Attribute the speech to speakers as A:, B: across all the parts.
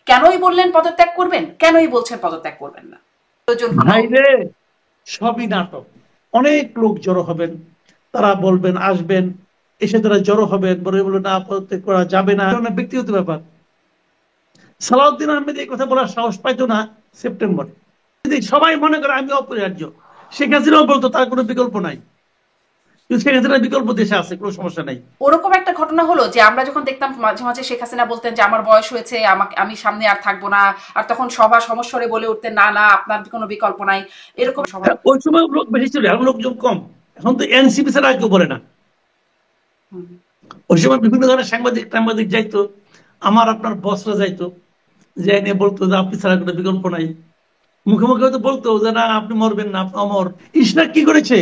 A: কেনই বললেন পদত্যাগ করবেন, কেনই বলছেন পদত্যাগ করবেন না?
B: সবই নাটক। অনেক লোক জড়ো হবেন, তারা বলবেন, আসবেন, এসে তারা জড়ো হবেন, বলে না পদত্যাগ করা যাবে না, ব্যক্তিগত ব্যাপার। সালাউদ্দিন আহমেদ এই কথা বলার সাহস পাইতো না সেপ্টেম্বরে। যদি সবাই মনে করে আমি অপরিহার্য, শেখ হাসিনাও বলতো তার কোনো বিকল্প নাই, শেখ হাসিনার বিকল্প দেশে আছে, কোনো সমস্যা নাই।
A: ওরকম একটা ঘটনা হলো যে আমরা যখন দেখতাম মাঝে মাঝে শেখ হাসিনা বলতেন যে আমার বয়স হয়েছে, আমি সামনে আর থাকবো না, আর তখন সভা সমস্বরে বলে উঠতেন না না আপনার কোনো বিকল্প নাই, এরকম।
B: ওই সময় লোক বেশি ছিল, এখন লোকজন কম। এখন তো এনসিপি ছাড়া কেউ বলে না। ওই সময় বিভিন্ন ধরনের সাংবাদিক যাইতো, আমার আপনার বসরা যাইতো, যে নিয়ে বলতো যে আপনি ছাড়া কোনো বিকল্প নাই। মুখে মুখে হয়তো বলতো যে না আপনি মরবেন না, আপনি অমর। ইশরাক কি করেছে,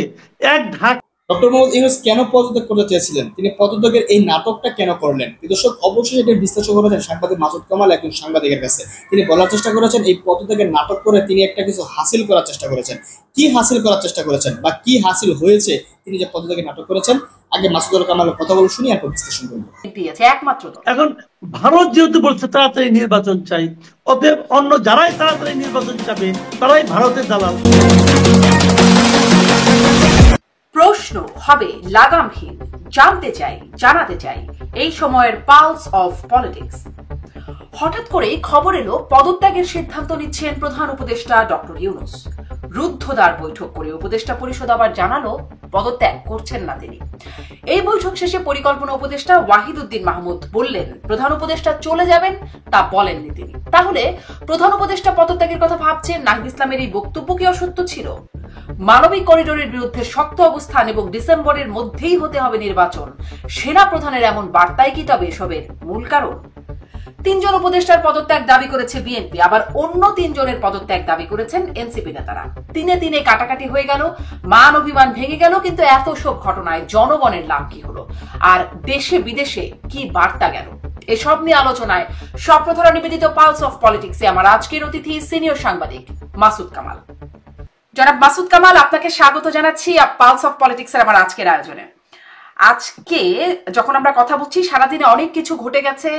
B: এক ঢাক।
C: ডক্টর মোহাম্মদ ইউনূস কেন পদত্যাগ করতে চেয়েছিলেন, তিনি পদত্যাগের এই নাটকটা কেন করলেন? দর্শক অবশ্যই এটা বিশ্লেষণ করেছেন সাংবাদিক মাসুদ কামাল একজন সাংবাদিকের কাছে। তিনি বলার চেষ্টা করেছেন এই পদত্যাগের নাটক করে তিনি একটা কিছু হাসিল করার চেষ্টা করেছেন। কি হাসিল করার চেষ্টা করেছেন বা কি হাসিল হয়েছে তিনি যে পদত্যাগের নাটক করেছেন, আগে মাসুদুল কামালের কথা বলে শুনি, এরপর বিশ্লেষণ করব।
B: এখন ভারত যেহেতু বলছে তাড়াতাড়ি নির্বাচন চাই, অতএব অন্য যারাই তাড়াতাড়ি নির্বাচন চাবে তারাই ভারতের দালাল।
A: প্রশ্ন হবে লাগামহীন, জানতে চাই, জানাতে চাই এই সময়ের পালস অফ পলিটিক্স। হঠাৎ করে খবর এলো পদত্যাগের সিদ্ধান্ত নিচ্ছেন প্রধান উপদেষ্টা ডক্টর ইউনূস। রুদ্ধদ্বার বৈঠক করে উপদেষ্টা পরিষদ আবার জানালো পদত্যাগ করছেন না তিনি। এই বৈঠক শেষে পরিকল্পনা উপদেষ্টা ওয়াহিদুদ্দিন মাহমুদ বললেন প্রধান উপদেষ্টা চলে যাবেন, তা বলেননি তিনি। তাহলে প্রধান উপদেষ্টা পদত্যাগের কথা ভাবছেন, নাহিদ ইসলামের এই বক্তব্য কি অসত্য ছিল? মানবিক করিডোরের বিরুদ্ধে শক্ত অবস্থান এবং ডিসেম্বরের মধ্যেই হতে হবে নির্বাচন, সেনা প্রধানের এমন বার্তাই কি তবে এসবের মূল কারণ? 3 জন উপদেষ্টার পদত্যাগ দাবি করেছে বিএনপি, আবার অন্য 3 জনের পদত্যাগ দাবি করেছেন এনসিপি নেতারা। তিনে কাটাকাটি হয়ে গেল, মান অভিমান ভেঙে গেল, কিন্তু এত সব ঘটনায় জনগণের লাভ কি হলো, আর দেশে বিদেশে কি বার্তা গেল? এসব নিয়ে আলোচনায় স্বপ্নধারা নিবেদিত পালস অফ পলিটিক্সে আমার আজকের অতিথি সিনিয়র সাংবাদিক মাসুদ কামাল। জনাব মাসুদ কামাল, আপনাকে স্বাগত জানাচ্ছি পালস অফ পলিটিক্সের আমার আজকের আয়োজনে। আজকে যখন আমরা কথা বলছি সারাদিনে অনেক কিছু ঘটে গেছে।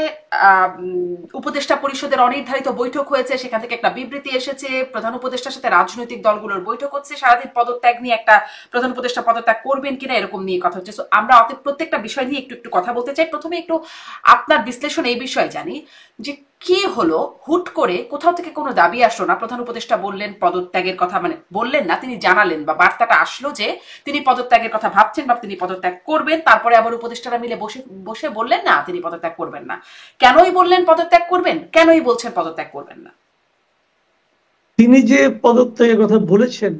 A: উপদেষ্টা পরিষদের অনির্ধারিত বৈঠক হয়েছে, সেখান থেকে একটা বিবৃতি এসেছে, প্রধান উপদেষ্টার সাথে রাজনৈতিক দলগুলোর বৈঠক হচ্ছে, সারাদিন পদত্যাগ নিয়ে একটা প্রধান উপদেষ্টা পদত্যাগ করবেন কিনা এরকম নিয়ে কথা হচ্ছে। আমরা প্রত্যেকটা বিষয় নিয়ে একটু কথা বলতে চাই। প্রথমে একটু আপনার বিশ্লেষণ এই বিষয়ে জানি যে কি হলো, হুট করে কোথাও থেকে কোনো দাবি আসলো না, প্রধান উপদেষ্টা বললেন পদত্যাগের কথা, মানে বললেন না, তিনি জানালেন বা বার্তাটা আসলো যে তিনি পদত্যাগের কথা ভাবছেন বা তিনি পদত্যাগ করবেন। তারপরে আবার উপদেষ্টারা মিলে বসে বললেন না তিনি পদত্যাগ করবেন না। কেনই বললেন পদত্যাগ করবেন, কেনই বলছেন পদত্যাগ করবেন না?
B: তিনি যে পদত্যাগের কথা বলেছেন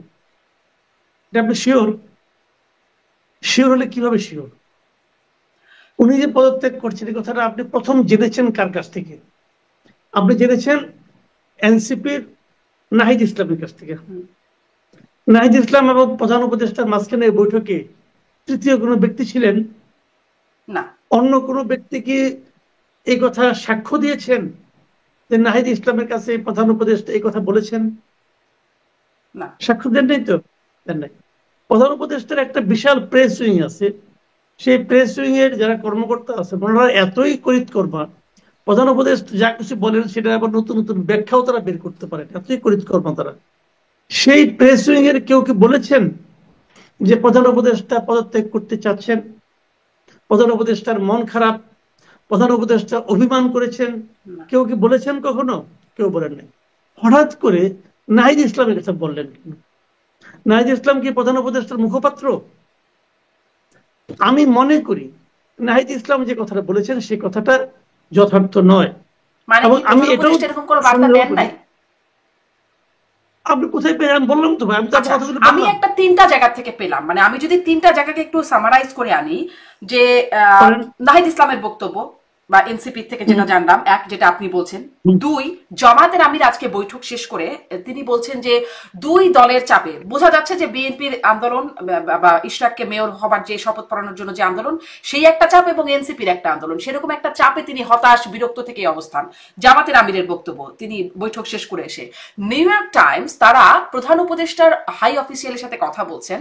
B: এটা আপনি শিওর? শিওর হলে কিভাবে শিওর? উনি যে পদত্যাগ করছেন এই কথাটা আপনি প্রথম জেনেছেন কার কাছ থেকে? আপনি জেনেছেন এনসিপির নাহিদ ইসলামের কাছ থেকে। নাহিদ ইসলাম এবং প্রধান উপদেষ্টার মাঝখানে বৈঠকে তৃতীয় কোনো ব্যক্তি ছিলেন
A: না। অন্য
B: কোনো ব্যক্তি কি এই কথা সাক্ষ্য দিয়েছেন যে নাহিদ ইসলামের কাছে প্রধান উপদেষ্টা এই কথা বলেছেন?
A: না,
B: সাক্ষ্য দেন নাই তো, দেন নাই। প্রধান উপদেষ্টার একটা বিশাল প্রেস উইং আছে, সেই প্রেস উইং এর যারা কর্মকর্তা আছে ওনারা এতই করিত করবা, প্রধান উপদেষ্টা যা কিছু বলেন সেটা আবার নতুন নতুন ব্যাখ্যাও তারা বের করতে পারেন, এতই করিত করবা তারা। সেই প্রেস উইং এর কেউ কি বলেছেন যে প্রধান উপদেষ্টা পদত্যাগ করতে চাচ্ছেন, প্রধান উপদেষ্টার মন খারাপ, প্রধান উপদেষ্টা অভিমান করেছেন? কেউ কি বলেছেন কখনো? কেউ বলেন নাই। হঠাৎ করে নাহিদ ইসলামের কথা বললেন। নাহিদ ইসলাম কি প্রধান উপদেষ্টার মুখপাত্র? আমি মনে করি নাহিদ ইসলাম যে কথাটা বলেছেন সেই কথাটা যথার্থ নয়। এবং আমি এটাও আপনি কোথায় পেলেন বললাম তো ভাই,
A: আমি একটা 3টা জায়গা থেকে পেলাম। মানে আমি যদি 3টা জায়গাকে একটু সামারাইজ করে আনি, যে নাহিদ ইসলামের বক্তব্য বা এনসিপি থেকে যেটা জানলাম, এক যেটা আপনি বলছেন, 2 জামাতের আমির আজকে বৈঠক শেষ করে তিনি বলছেন যে 2 দলের চাপে বোঝা যাচ্ছে যে বিএনপির আন্দোলন বা ইশরাককে মেয়র হবার যে শপথ পড়ানোর জন্য যে আন্দোলন, সেই একটা চাপ এবং এনসিপির একটা আন্দোলন, সেরকম একটা চাপে তিনি হতাশ বিরক্ত থেকে অবস্থান। জামাতের আমিরের বক্তব্য তিনি বৈঠক শেষ করে এসে। নিউ ইয়র্ক টাইমস তারা প্রধান উপদেষ্টার হাই অফিসিয়ালের সাথে কথা বলছেন,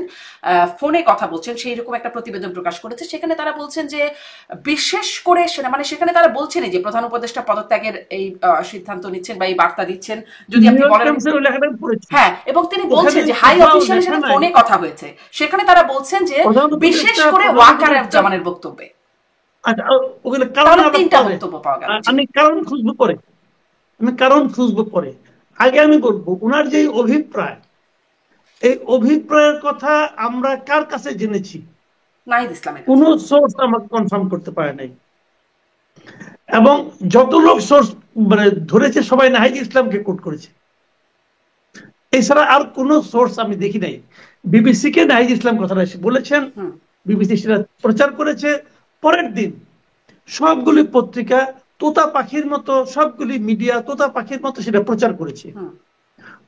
A: ফোনে কথা বলছেন, সেই রকম একটা প্রতিবেদন প্রকাশ করেছে। সেখানে তারা বলছেন যে বিশেষ করে মানে সেখানে তারা বলছেন যে প্রধান উপদেষ্টা পদত্যাগের এই সিদ্ধান্ত নিচ্ছেন বা এই বার্তা দিচ্ছেন, যদি আপনি বলেন। হ্যাঁ, এবং তিনি বলছেন যে হাই অফিসিয়ালের সাথে ফোনে কথা হয়েছে, সেখানে তারা বলছেন যে বিশেষ করে ওয়াকারুজ্জামানের বক্তব্যে তিনটা বক্তব্য পাওয়া গেল।
B: আমি কারণ খুঁজবো পরে, আগে আমি বলবো ওনার যে অভিপ্রায়, এই অভিপ্রায়ের কথা আমরা কার কাছে জেনেছি?
A: নাহিদ ইসলামের
B: কোন সোর্স আমাকে কনফার্ম করতে পারে নাই, এবং যত লোক সোর্স মানে ধরেছে সবাই নাহিদ ইসলামকে কোট করেছে, এছাড়া আর কোন সোর্স আমি দেখি নাই। বিবিসি কে নাহিদ ইসলাম কথাটা এসে বলেছেন, বিবিসি সেটা প্রচার করেছে, পরের দিন সবগুলি পত্রিকা তোতা পাখির মতো, সবগুলি মিডিয়া তোতা পাখির মতো সেটা প্রচার করেছে।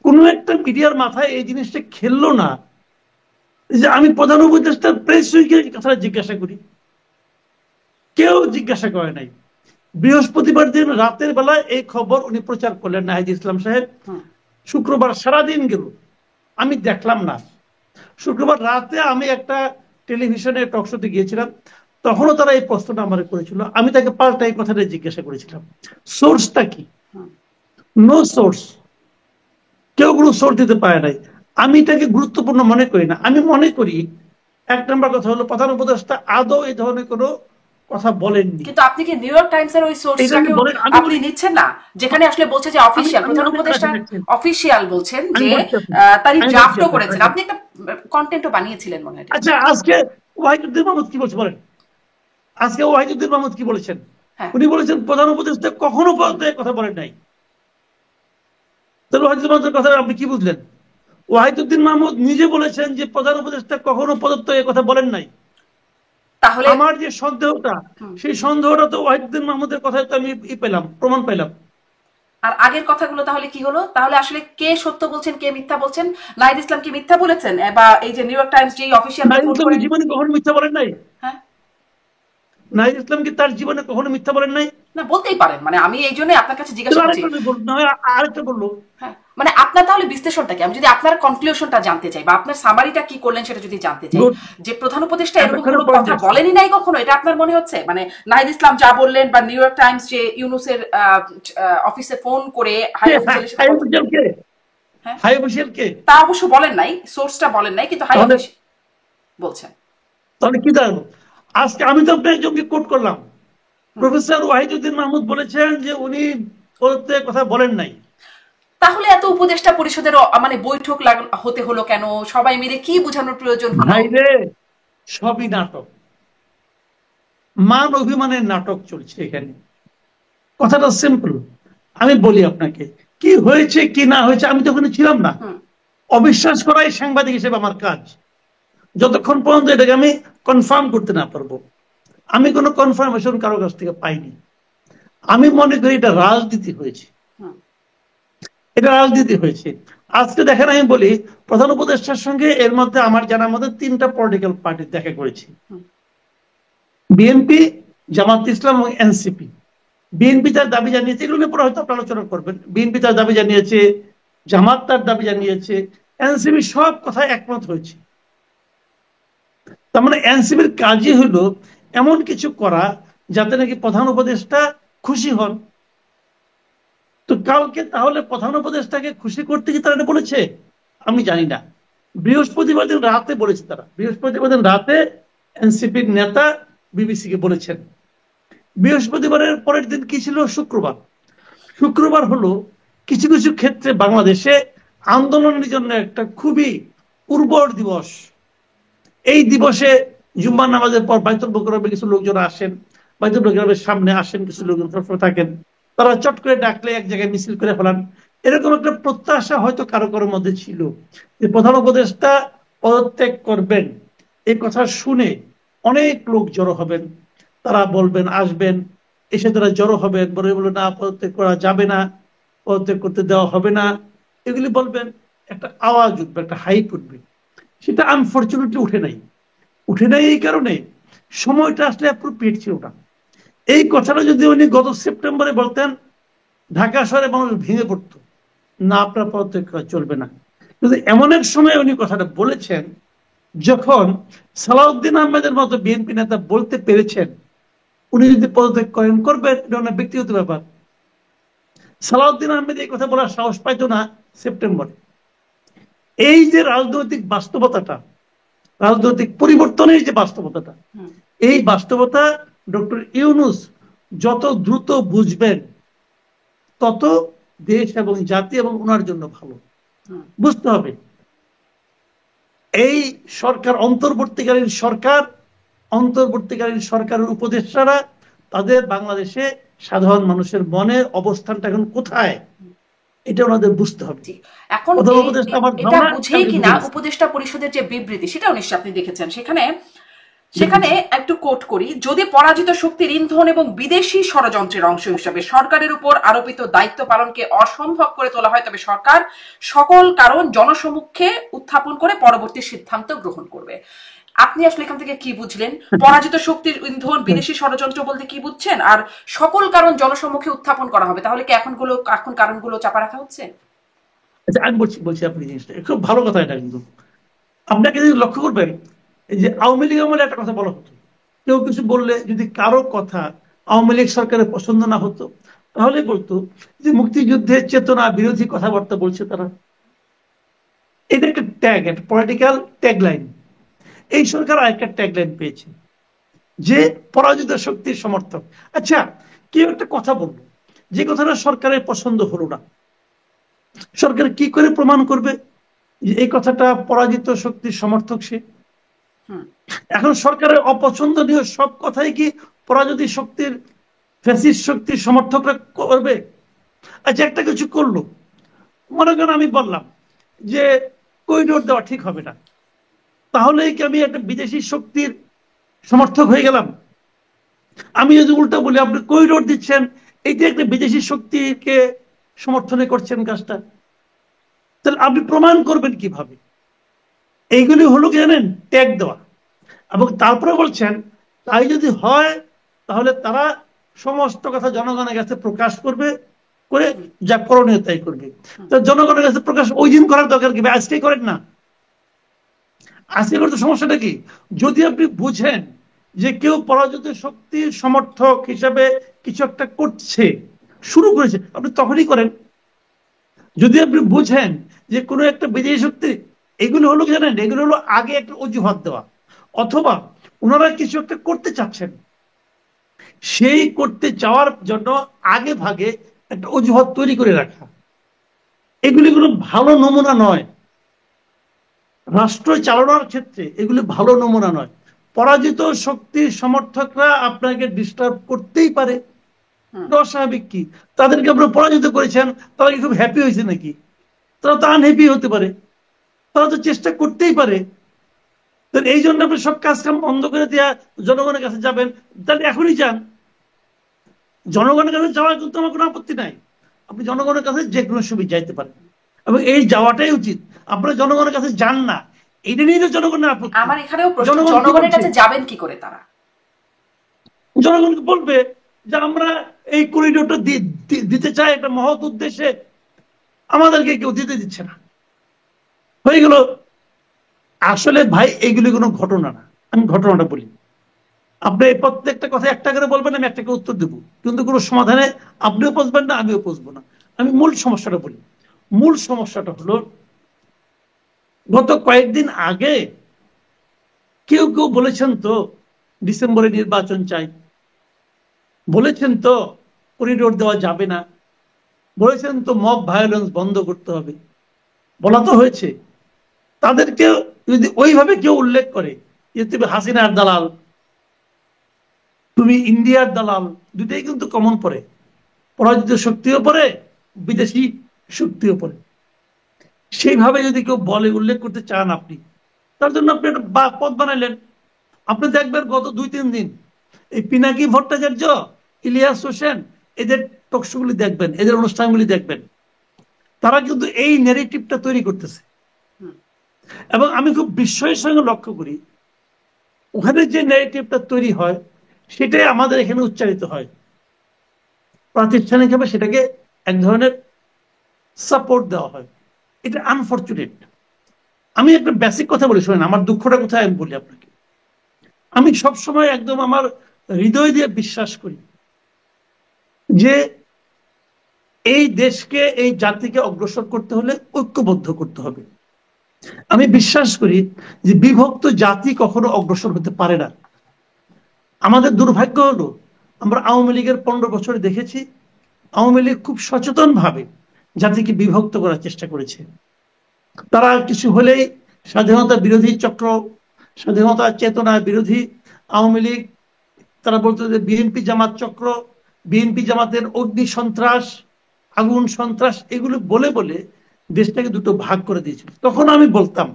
B: কোন একটা মিডিয়ার মাথায় এই জিনিসটা খেললো না যে আমি প্রধান উপদেষ্টার প্রেস উইকের কথাটা জিজ্ঞাসা করি, কেউ জিজ্ঞাসা করে নাই। বৃহস্পতিবার দিন রাতের বেলায় এই খবর উনি প্রচার করলেন নাহিদ ইসলাম সাহেব। শুক্রবার সারাদিন গেল, আমি দেখলাম না। শুক্রবার রাতে আমি একটা টেলিভিশনে টক শোতে গিয়েছিলাম, তখনও তারা এই প্রশ্নটা আমার করেছিল। আমি তাকে পাল্টা এই কথাটা জিজ্ঞাসা করেছিলাম, সোর্সটা কি? নো সোর্স, কেউ কোনো সোর্স দিতে পারে নাই। আমি এটাকে গুরুত্বপূর্ণ মনে করি না। আমি মনে করি এক নম্বর কথা হলো প্রধান উপদেষ্টা আদৌ এই ধরনের কোনো কথা বলেননি।
A: কিন্তু আপনি কি নিউ ইয়র্ক টাইমস এর ওই সোর্সটাকে আপনি নিচ্ছেন না, যেখানে আসলে বলছে যে অফিশিয়াল প্রধান উপদেষ্টা অফিশিয়াল বলছেন যে তারই ড্রাফটও করেছেন, আপনি একটা কন্টেন্টও বানিয়েছিলেন মনে হয়।
B: আচ্ছা, আজকে ওয়াহিদুদ্দিন মাহমুদ কি বলছে বলেন? আজকে ওয়াহিদুদ্দিন মাহমুদ কি বলেছেন? উনি বলেছেন প্রধান উপদেষ্টা কখনো পদত্যাগের কথা বলেন নাই। তাহলে ওয়াহিদুদ্দিন মাহমুদের কথা আপনি কি বুঝলেন? ওয়াহিদুদ্দিন মাহমুদ নিজে বলেছেন যে প্রধান উপদেষ্টা কখনো পদত্যাগের কথা বলেন নাই। তাহলে আমার যে সন্দেহটা, সেই সন্দেহটা তো ওয়াহিদুদ্দিন মাহমুদের কথায় তো আমি পেলাম, প্রমাণ পেলাম।
A: আর আগের কথাগুলো তাহলে কি হলো? তাহলে আসলে কে সত্য বলছেন, কে মিথ্যা বলছেন? নাহিদ ইসলাম কি মিথ্যা বলেছেন, বা এই যে নিউ ইয়র্ক টাইমস যে অফিশিয়াল
B: জীবনে কখনো মিথ্যা বলেন নাই? হ্যাঁ, নাহিদ ইসলাম কি তার জীবনে কখনো মিথ্যা বলেন নাই?
A: না, বলতেই পারেন। মানে আমি এই জন্য আপনার কাছে জিজ্ঞাসা করছি।
B: আরেকটা বললো,
A: হ্যাঁ, মানে আপনার তাহলে বিশ্লেষণটা কি? আমি যদি আপনার কনক্লুশনটা জানতে চাই, বা আপনার সামারিটা কি করলেন সেটা যদি জানতে চাই, যে প্রধান উপদেষ্টা এরকম কোনো কথা বলেনি নাই কখনো, এটা আপনার মনে হচ্ছে? মানে নাহিদ ইসলাম যা বললেন, বা নিউ ইয়র্ক টাইমস যে ইউনুসের অফিসে ফোন করে হাই অফিসিয়ালের সাথে
B: হাই অফিসিয়াল কে
A: তা অবশ্য বলেন নাই, সোর্সটা বলেন নাই, কিন্তু হাই অফিসিয়াল বলছেন।
B: তাহলে কি দাঁড়ালো? আজকে আমি তো আপনার একজনকে কোট করলাম, প্রফেসর ওয়াহিদুদ্দিন মাহমুদ বলেছেন যে উনি পদত্যাগের কথা বলেন নাই।
A: তাহলে এত উপদেষ্টা পরিষদের মানে বৈঠক হতে হলো কেন? সবাই মিলে কি বোঝানোর প্রয়োজন হলো?
B: সবই নাটক, মান অভিমানের নাটক চলছে এখানে। কথাটা সিম্পল, আমি বলি আপনাকে কি হয়েছে কি না হয়েছে আমি তো ওখানে ছিলাম না। অবিশ্বাস করাই সাংবাদিক হিসেবে আমার কাজ, যতক্ষণ পর্যন্ত এটাকে আমি কনফার্ম করতে না পারবো। আমি কোনো কনফার্মেশন কারো কাছ থেকে পাইনি। আমি মনে করি এটা রাজনীতি হয়েছে, এটা রাজনীতি হয়েছে। আজকে দেখেন, আমি বলি প্রধান উপদেষ্টার সঙ্গে এর মধ্যে আমার জানার মধ্যে 3টা পলিটিক্যাল পার্টি দেখা করেছি, বিএনপি, জামাত ইসলাম এবং এনসিপি। বিএনপি তার দাবি জানিয়েছে, এগুলো নিয়ে পরে হয়তো আপনারা আলোচনা করবেন। বিএনপি তার দাবি জানিয়েছে, জামাত তার দাবি জানিয়েছে, এনসিপি সব কথায় একমত হয়েছে। তার মানে এনসিপির কাজই হলো এমন কিছু করা যাতে নাকি প্রধান উপদেষ্টা খুশি হন। তো কালকে তাহলে প্রধান উপদেষ্টাকে খুশি করতে কি তারা বলেছে? আমি জানি না। বৃহস্পতিবার দিন রাতে বলেছে তারা, বৃহস্পতিবার দিন রাতে এনসিপির নেতা বিবিসি কে বলেছেন। বৃহস্পতিবারের পরের দিন কি ছিল? শুক্রবার। শুক্রবার হলো কিছু কিছু ক্ষেত্রে বাংলাদেশে আন্দোলনের জন্য একটা খুবই উর্বর দিবস। এই দিবসে জুম্মার নামাজের পর বাইতুল মোকাররমে কিছু লোকজন আসেন, বাইতুল মোকাররমের সামনে আসেন, কিছু লোকজন থাকেন, তারা চট করে ডাকলে এক জায়গায় মিছিল করে ফেলান। এরকম একটা প্রত্যাশা হয়তো কারো কারোর মধ্যে ছিল যে প্রধান উপদেষ্টা পদত্যাগ করবেন। এই কথা শুনে অনেক লোক জড়ো হবেন, তারা বলবেন, আসবেন, এসে তারা জড়ো হবেন, বলে না পদত্যাগ করা যাবে না, পদত্যাগ করতে দেওয়া হবে না, এগুলি বলবেন। একটা আওয়াজ উঠবে, একটা হাইপ উঠবে। সেটা আনফরচুনেটলি উঠে নাই। এই কারণে সময়টা আসলে অ্যাপ্রোপ্রিয়েট ছিল না। এই কথাটা যদি উনি গত সেপ্টেম্বরে বলতেন, ঢাকা শহরে মানুষ ভেঙে পড়তো, না আপনার পদত্যাগ করা চলবে না। কিন্তু এমন এক সময় উনি কথাটা বলেছেন যখন সালাউদ্দিন আহমেদের মতো বিএনপি নেতা বলতে পেরেছেন উনি যদি পদত্যাগ করেন করবেন, এটা ওনার ব্যক্তিগত ব্যাপার। সালাউদ্দিন আহমেদ এই কথা বলার সাহস পাইতো না সেপ্টেম্বরে। এই যে রাজনৈতিক বাস্তবতাটা, রাজনৈতিক পরিবর্তনের যে বাস্তবতাটা, এই বাস্তবতা ডক্টর ইউনূস যত দ্রুত বুঝবেন তত দেশ এবং জাতি এবং ওনার জন্য ভালো। বুঝতে হবে এই সরকার অন্তর্বর্তীকালীন সরকারের উপদেষ্টারা তাদের বাংলাদেশে সাধারণ মানুষের মনের অবস্থানটা এখন কোথায়, এটা ওনাদের বুঝতে হবে।
A: এখন এটা বুঝেই কিনা উপদেষ্টা পরিষদের যে বিবৃতি, সেটাও নিশ্চয়ই আপনি দেখেছেন, সেখানে একটু কোট করি, যদি পরাজিত শক্তির ইন্ধন এবং বিদেশি ষড়যন্ত্রের অংশ হিসেবে সরকারের উপর আরোপিত দায়িত্ব পালনকে অসম্ভব করে তোলা হয়, তবে সরকার সকল কারণ জনসমক্ষে উত্থাপন করে পরবর্তী সিদ্ধান্ত গ্রহণ করবে। আপনি আসলে এখান থেকে কি বুঝলেন? পরাজিত শক্তির ইন্ধন, বিদেশি ষড়যন্ত্র বলতে কি বুঝছেন? আর সকল কারণ জনসমক্ষে উত্থাপন করা হবে, তাহলে কি এখন কারণগুলো চাপা রাখা হচ্ছে?
B: আচ্ছা, আমি বলছি আপনি জিনিসটা খুব ভালো কথা। এটা কিন্তু আপনাকে যদি লক্ষ্য করবেন, এই যে আওয়ামী লীগ আমলে একটা কথা বলা হতো, কেউ কিছু বললে যদি কারো কথা আওয়ামী লীগ সরকারের পছন্দ না হতো, তাহলে বলতো যে মুক্তিযুদ্ধের চেতনা বিরোধী কথাবার্তা বলছে তারা। এটা একটা ট্যাগ, একটা পলিটিক্যাল ট্যাগ লাইন। এই সরকার আরেকটা ট্যাগ লাইন পেয়েছে যে পরাজিত শক্তির সমর্থক। আচ্ছা, কেউ একটা কথা বললো, যে কথাটা সরকারের পছন্দ হলো না, সরকার কি করে প্রমাণ করবে যে এই কথাটা পরাজিত শক্তির সমর্থক সে? এখন সরকারের অপছন্দনীয় সব কথাই কি পরাজিত শক্তির, ফ্যাসিস্ট শক্তির সমর্থকরা করবে? আচ্ছা, একটা কিছু করলো, মনে করেন আমি বললাম যে করিডোর দেওয়া ঠিক হবে না, তাহলে কি আমি একটা বিদেশি শক্তির সমর্থক হয়ে গেলাম? আমি যদি উল্টা বলি আপনি করিডোর দিচ্ছেন, এইটা একটা বিদেশি শক্তিকে সমর্থনে করছেন কাজটা, তাহলে আপনি প্রমাণ করবেন কিভাবে? এইগুলি হলো কি জানেন, ট্যাগ দেওয়া। এবং তারপরে বলছেন তাই যদি হয় তাহলে তারা সমস্ত কথা জনগণের কাছে প্রকাশ করবে, করে যা করণীয় তাই করবে। তো জনগণের কাছে প্রকাশ ওই দিন করার দরকার কি? আজকেই করেন না। আজকে করতে সমস্যাটা কি? যদি আপনি বুঝেন যে কেউ পরাজিত শক্তির সমর্থক হিসাবে কিছু একটা করছে, শুরু করেছে, আপনি তখনই করেন। যদি আপনি বুঝেন যে কোনো একটা বিদেশি শক্তি, এগুলো হলো জানেন, এগুলো হলো আগে একটা অজুহাত দেওয়া, অথবা ওনারা কিছু একটা করতে চাচ্ছেন, সেই করতে চাওয়ার জন্য আগে ভাগে একটা অজুহাত তৈরি করে রাখা। এগুলি কোনো ভালো নমুনা নয়, রাষ্ট্র চালানোর ক্ষেত্রে এগুলি ভালো নমুনা নয়। পরাজিত শক্তির সমর্থকরা আপনাকে ডিস্টার্ব করতেই পারে, অস্বাভাবিক কি? তাদেরকে আপনারা পরাজিত করেছেন, তারা কি খুব হ্যাপি হয়েছে নাকি? তারা তো আনহ্যাপি হতে পারে, তারা তো চেষ্টা করতেই পারে। তো এই জন্য আপনি সব কাজ কাম বন্ধ করে দেওয়া, জনগণের কাছে যাবেন, তাহলে এখনই যান। জনগণের কাছে যাওয়ার কিন্তু আমার কোনো আপত্তি নাই, আপনি জনগণের কাছে যে কোনো সময় যাইতে পারেন, এবং এই যাওয়াটাই উচিত। আপনারা জনগণের কাছে যান না, এটা নিয়ে তো জনগণের আপত্তি।
A: আমার এখানেও প্রশ্ন, জনগণের কাছে যাবেন কি করে? তারা
B: জনগণকে বলবে যে আমরা এই করিডোরটা দিতে চাই একটা মহৎ উদ্দেশ্যে, আমাদেরকে কেউ দিতে দিচ্ছে না, হয়ে গেল। আসলে ভাই এগুলি কোনো ঘটনা না। আমি ঘটনাটা বলি, আপনি প্রত্যেকটা কথা একটা করে বলবেন, আমি একটা করে উত্তর দেবো, কিন্তু কোনো সমাধানে আপনিও পৌঁছবেন না, আমিও পৌঁছবো না। আমি মূল সমস্যাটা বলি। মূল সমস্যাটা হলো, গত কয়েকদিন আগে কেউ কেউ বলেছেন তো ডিসেম্বরে নির্বাচন চাই, বলেছেন তো করিডোর দেওয়া যাবে না, বলেছেন তো মব ভায়োলেন্স বন্ধ করতে হবে, বলা তো হয়েছে। তাদেরকে যদি ওইভাবে কেউ উল্লেখ করে যে তুমি হাসিনার দালাল, তুমি ইন্ডিয়ার দালাল, দুটাই কিন্তু কমন পড়ে, পরাজিত শক্তিও পড়ে, বিদেশি শক্তিও পড়ে। সেইভাবে যদি কেউ বলে, উল্লেখ করতে চান আপনি, তার জন্য আপনি একটা পথ বানাইলেন। আপনি দেখবেন গত 2-3 দিন এই পিনাকি ভট্টাচার্য, ইলিয়াস হোসেন, এদের টকশোগুলি দেখবেন, এদের অনুষ্ঠানগুলি দেখবেন, তারা কিন্তু এই ন্যারেটিভটা তৈরি করতেছে। এবং আমি খুব বিস্ময়ের সঙ্গে লক্ষ্য করি, ওখানে যে ন্যারেটিভটা তৈরি হয় সেটাই আমাদের এখানে উচ্চারিত হয়, প্রাতিষ্ঠানিকভাবে সেটাকে এক ধরনের সাপোর্ট দেওয়া হয়। এটা আনফরচুনেট। আমি একটা বেসিক কথা বলি, শোনেন, আমার দুঃখটা কোথায় আমি বলি আপনাকে। আমি সবসময় একদম আমার হৃদয় দিয়ে বিশ্বাস করি যে এই দেশকে, এই জাতিকে অগ্রসর করতে হলে ঐক্যবদ্ধ করতে হবে। আমি বিশ্বাস করি যে বিভক্ত জাতি কখনো অগ্রসর হতে পারে না। আমাদের দুর্ভাগ্য হলো আমরা আওয়ামী লীগের 15 বছরে দেখেছি আওয়ামী লীগ খুব সচেতন ভাবে জাতিকে বিভক্ত করার চেষ্টা করেছে। তারা কিছু হলেই স্বাধীনতা বিরোধী চক্র, স্বাধীনতা চেতনা বিরোধী আওয়ামী লীগ, তারা বলতো যে বিএনপি জামাত চক্র, বিএনপি জামাতের অগ্নি সন্ত্রাস, আগুন সন্ত্রাস, এগুলো বলে বলে দেশটাকে দুটো ভাগ করে দিয়েছিল। তখন আমি বলতাম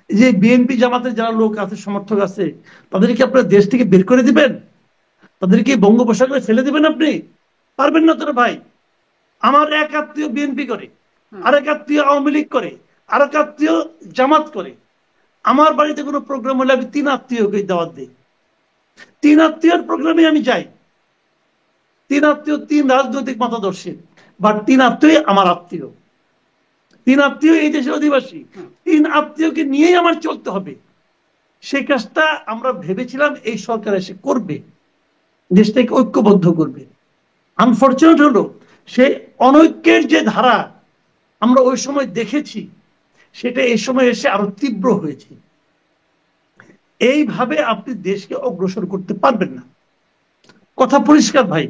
B: যে বিএনপি জামাতের যারা লোক আছে, সমর্থক আছে, তাদেরকে আপনারা দেশ থেকে বের করে দিবেন, তাদেরকে বঙ্গোপসাগরে ফেলে দিবেন? আপনি পারবেন না তোরা ভাই। আমার এক আত্মীয় বিএনপি করে, আরেক আত্মীয় আওয়ামী লীগ করে, আরেক আত্মীয় জামাত করে। আমার বাড়িতে কোনো প্রোগ্রাম হলে আমি 3 আত্মীয়কে দাওয়াত দিই, 3 আত্মীয়ের প্রোগ্রামে আমি যাই। 3 আত্মীয় 3 রাজনৈতিক মতাদর্শী, বাট 3 আত্মীয় আমার আত্মীয়, 3 আত্মীয় এই দেশের অধিবাসী, 3 আত্মীয়কে নিয়েই আমার চলতে হবে। সেই কাজটা আমরা ভেবেছিলাম এই সরকার এসে করবে, দেশটাকে ঐক্যবদ্ধ করবে। আনফরচুনেট হলো সেই অনৈক্যের যে ধারা আমরা ওই সময় দেখেছি, সেটা এই সময় এসে আরো তীব্র হয়েছে। এইভাবে আপনি দেশকে অগ্রসর করতে পারবেন না, কথা পরিষ্কার ভাই।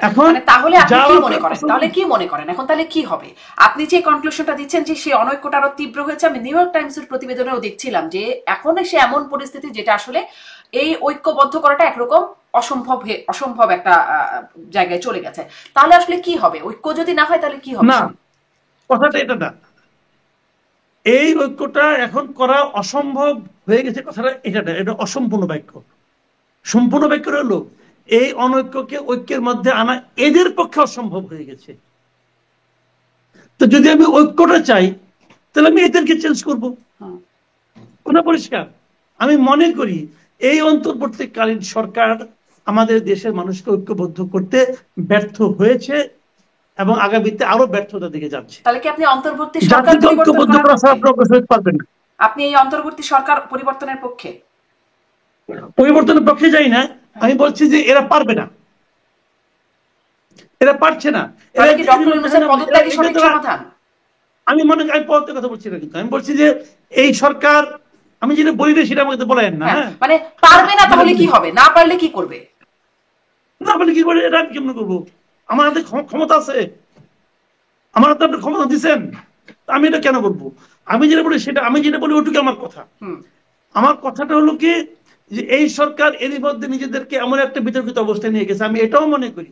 B: এখন
A: তাহলে আপনি কি মনে করেন, তাহলে কি মনে করেন এখন তাহলে কি হবে? আপনি যে কনক্লুশনটা দিচ্ছেন যে সেই অনৈক্যটা আরো তীব্র হয়েছে, আমি নিউ ইয়র্ক টাইমসের প্রতিবেদনেও দেখছিলাম যে এখন এসে এমন পরিস্থিতি যেটা আসলে এই ঐক্যবদ্ধ করাটা একরকম অসম্ভব একটা জায়গায় চলে গেছে। তাহলে আসলে কি হবে? ঐক্য যদি না হয় তাহলে কি হবে?
B: না, কথাটা এটা না, এই ঐক্যটা এখন করা অসম্ভব হয়ে গেছে, কথাটা এটা না, এটা অসম্পূর্ণ বাক্য। সম্পূর্ণ বাক্য হলো এই অনৈক্যকে ঐক্যের মধ্যে আনা এদের পক্ষে অসম্ভব হয়ে গেছে। তো যদি আমি ঐক্যটা চাই তাহলে আমি এদেরকে চেঞ্জ করবো, কথা পরিষ্কার। আমি মনে করি এই অন্তর্বর্তীকালীন সরকার আমাদের দেশের মানুষকে ঐক্যবদ্ধ করতে ব্যর্থ হয়েছে এবং আগামীতে আরো ব্যর্থতা দিকে যাচ্ছে।
A: তাহলে কি আপনি অন্তর্বর্তী সরকার
B: পারবেন না?
A: আপনি এই অন্তর্বর্তী সরকার পরিবর্তনের পক্ষে?
B: পরিবর্তনের পক্ষে যাই না, আমি বলছি যে এরা পারবে না, এরা পারছে না। আমি মনে করি, আমি পদের কথা বলছি না, কিন্তু আমি বলছি যে এই সরকার, আমি যেটা বলি না সেটা আমাকে বলেন না।
A: মানে পারবে না, তাহলে কি হবে? না পারলে কি করবে?
B: না পারলে কি করবে? এটা আমি কেমন করবো? আমার হাতে ক্ষমতা আছে, আমার হাতে আপনি ক্ষমতা দিচ্ছেন, আমি এটা কেন করবো? আমি যেটা বলি সেটা, আমি যেটা বলি ওটুকু আমার কথা। আমার কথাটা হলো কি যে এই সরকার এরই মধ্যে নিজেদেরকে এমন একটা বিতর্কিত অবস্থায় নিয়ে গেছে। আমি এটাও মনে করি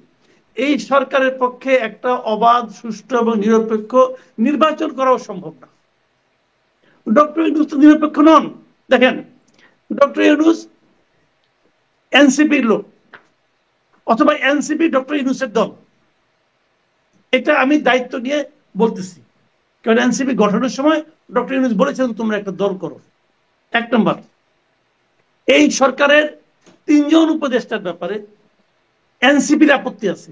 B: এই সরকারের পক্ষে একটা অবাধ, সুষ্ঠু এবং নিরপেক্ষ নির্বাচন করাও সম্ভব না। ডক্টর ইউনূস তো নিরপেক্ষ নন। দেখেন, ডক্টর ইউনূস এনসিপির লোক, অথবা এনসিপি ডক্টর ইউনূসের দল, এটা আমি দায়িত্ব নিয়ে বলতেছি। কারণ এনসিপি গঠনের সময় ডক্টর ইউনূস বলেছেন তোমরা একটা দল করো। 1 নম্বর, এই সরকারের 3 জন উপদেষ্টার ব্যাপারে এনসিপির আপত্তি আছে।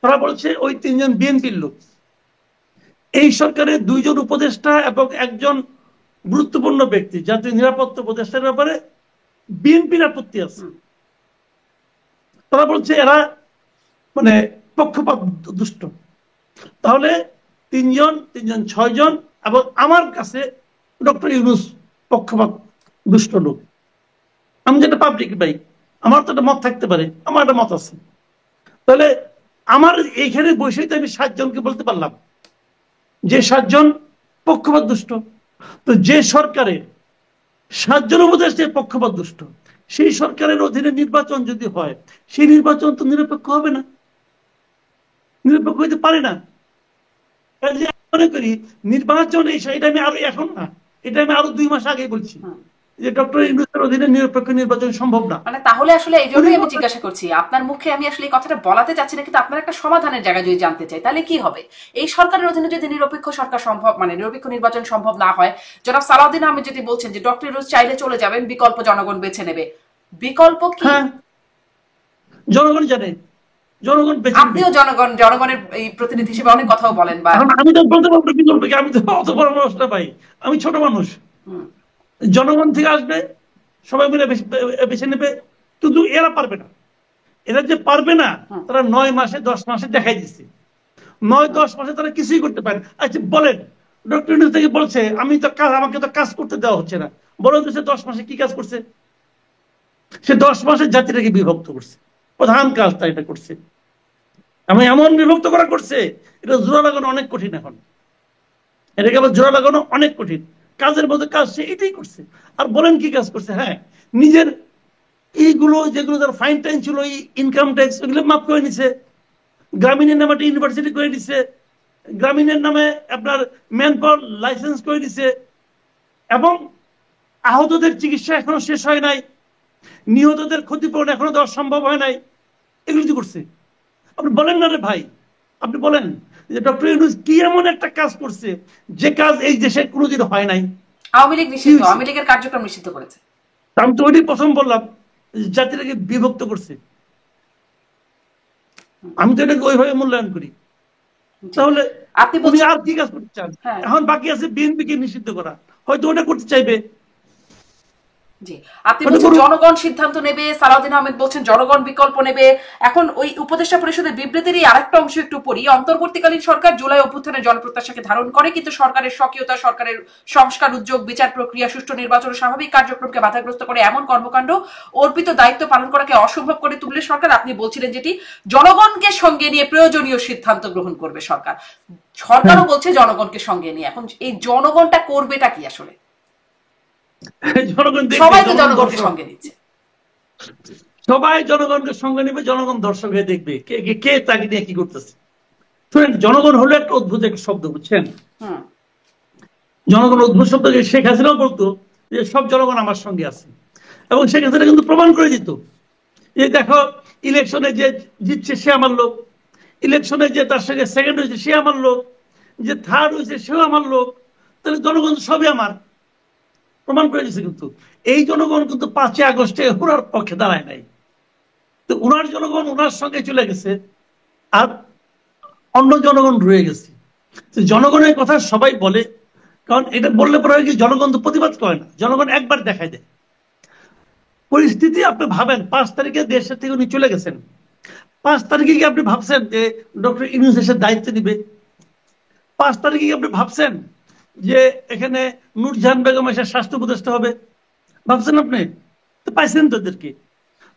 B: তারা বলছে ওই 3 জন বিএনপির লোক। এই সরকারের 2 জন উপদেষ্টা এবং 1 জন গুরুত্বপূর্ণ ব্যক্তি জাতীয় নিরাপত্তা উপদেষ্টার ব্যাপারে বিএনপির আপত্তি আছে। তারা বলছে এরা মানে পক্ষপাত দুষ্ট। তাহলে 3 জন 6 জন, এবং আমার কাছে ডক্টর ইউনূস পক্ষপাত দুষ্ট লোক। আমি যেটা পাবলিক ভাই, আমার তো একটা মত থাকতে পারে, আমার একটা মত আছে। তাহলে আমার এইখানে বসেই তো আমি 7 জনকে বলতে পারলাম যে 7 জন পক্ষপাত দুষ্ট। তো যে সরকারের 7 জন উপদেষ্টার পক্ষপাত দুষ্ট, সেই সরকারের অধীনে নির্বাচন যদি হয়, সেই নির্বাচন তো নিরপেক্ষ হবে না, নিরপেক্ষ হইতে পারে না। মনে করি নির্বাচন এটা আমি আরো এখন না, এটা আমি আরো 2 মাস আগে বলছি যে ডক্টর ইউনূসের অধীনে নিরপেক্ষ নির্বাচন সম্ভব না।
A: মানে তাহলে আসলে এই জন্যই আমি জিজ্ঞাসা করছি, আপনার মুখে আমি আসলে এই কথাটা বলাতে চাচ্ছি না, কিন্তু আপনার একটা সমাধানের জায়গা যদি জানতে চাই, তাহলে কি হবে? এই সরকারের অধীনে যদি নিরপেক্ষ সরকার সম্ভব, মানে নিরপেক্ষ নির্বাচন সম্ভব না হয়, জনাব সালাউদ্দিন আহমেদ যদি বলছেন যে ডক্টর ইউনূস চাইলে চলে যাবেন, বিকল্প জনগণ বেছে নেবে, বিকল্প কি?
B: জনগণ জানে, জনগণ বেছে নেবে।
A: আপনিও জনগণের এই প্রতিনিধি হিসেবে অনেক কথাও বলেন। বা
B: আমি তো বলতে পারবো বিকল্প কি? আমি তো অত বড় মানুষ না ভাই, আমি ছোট মানুষ। জনগণ থেকে আসবে, সবাই মিলে বেছে নেবে, কিন্তু এরা পারবে না। এরা যে পারবে না, তারা 9 মাসে 10 মাসে দেখাই দিচ্ছে। 9-10 মাসে তারা কিছুই করতে পারে। আচ্ছা বলেন, ডক্টর ইউনূস থেকে বলছে আমাকে তো কাজ করতে দেওয়া হচ্ছে না, বলেন তো সে 10 মাসে কি কাজ করছে? সে 10 মাসে জাতিটাকে বিভক্ত করছে, প্রধান কাজ তাই এটা করছে। আমি এমন বিভক্ত করা করছে, এটা জোড়া লাগানো অনেক কঠিন। এখন এটাকে আবার জোড়া লাগানো অনেক কঠিন। কাজের মধ্যে কাজ সে এটাই করছে। আর বলেন কি কাজ করছে? হ্যাঁ, নিজের এইগুলো যেগুলো তার ফাইন টাইম ছিল, এই ইনকাম ট্যাক্স, ওগুলো মাফ করে নিছে। গ্রামীণের নামে একটা ইউনিভার্সিটি করে দিছে, গ্রামীণের নামে আপনার ম্যান পাওয়ার লাইসেন্স করে দিছে, এবং আহতদের চিকিৎসা এখনো শেষ হয় নাই, নিহতদের ক্ষতিপূরণ এখনো দেওয়া সম্ভব হয় নাই। এগুলো কি করছে? আপনি বলেন না রে ভাই, আপনি বলেন যে ডক্টর ইউনূস কি এমন একটা কাজ করছে যে কাজ এই দেশে কোনোদিন হয় নাই?
A: আওয়ামী লীগ নিষিদ্ধ, আওয়ামী লীগের কার্যক্রম নিষিদ্ধ করেছে।
B: আমি তো ওইটাই প্রথম বললাম, জাতিটাকে বিভক্ত করছে। আমি তো এটাকে ওইভাবে মূল্যায়ন করি। তাহলে আপনি আর কি কাজ করতে চান? এখন বাকি আছে বিএনপি কে নিষিদ্ধ করা, হয়তো ওটা করতে চাইবে।
A: জি, আপনি বলছেন জনগণ সিদ্ধান্ত নেবে, সালাউদ্দিন আহমেদ বলছেন জনগণ বিকল্প নেবে। এখন ওই উপদেষ্টা পরিষদের বিবৃতিরই আরেকটা অংশ একটু পড়ি। অন্তর্বর্তীকালীন সরকার জুলাই অভ্যুত্থানের জনপ্রত্যাশাকে ধারণ করে, কিন্তু সরকারের স্বকীয়তা, সরকারের সংস্কার উদ্যোগ, বিচার প্রক্রিয়া, সুষ্ঠু নির্বাচন, স্বাভাবিক কার্যক্রমকে বাধাগ্রস্ত করে এমন কর্মকাণ্ড অর্পিত দায়িত্ব পালন করাকে অসম্ভব করে তুললে সরকার, আপনি বলছিলেন যেটি জনগণকে সঙ্গে নিয়ে প্রয়োজনীয় সিদ্ধান্ত গ্রহণ করবে সরকার। সরকারও বলছে জনগণকে সঙ্গে নিয়ে। এখন এই জনগণটা করবেটা কি আসলে? সবাই তো জনগণকে সঙ্গে নিচ্ছে,
B: সবাই জনগণকে সঙ্গে নিবে, জনগণ দর্শক হয়ে দেখবে কে তাকে নিয়ে কি করতেছে। শুনেন, জনগণ হলো একটা অদ্ভুত একটা শব্দ, বুঝছেন? জনগণ অদ্ভুত শব্দ। শেখ হাসিনাও বলতো যে সব জনগণ আমার সঙ্গে আছে, এবং শেখ হাসিনা কিন্তু প্রমাণ করে দিত যে দেখো, ইলেকশনে যে জিতছে সে আমার লোক, ইলেকশনে যে তার সঙ্গে সেকেন্ড হয়েছে সে আমার লোক, যে থার্ড হয়েছে সেও আমার লোক। তাহলে জনগণ সবই আমার, প্রমাণ করে দিচ্ছে। কিন্তু এই জনগণ কিন্তু 5 আগস্টে ওনার পক্ষে দাঁড়ায় নাই। তো ওনার জনগণ ওনার সঙ্গে চলে গেছে, আর অন্য জনগণ রয়ে গেছে। জনগণের কথা সবাই বলে, কারণ এটা বললে পরে কি, জনগণ তো প্রতিবাদ করে না, জনগণ একবার দেখায় দেয় পরিস্থিতি। আপনি ভাবেন 5 তারিখে দেশের থেকে উনি চলে গেছেন, 5 তারিখে কি আপনি ভাবছেন যে ডক্টর ইউনূস দেশের দায়িত্ব নিবে? 5 তারিখে কি আপনি ভাবছেন যে এখানে নূরজাহান বেগম এসে স্বাস্থ্য উপদেষ্টা হবে? ভাবছেন আপনি? তো পাইছেন তো এদেরকে।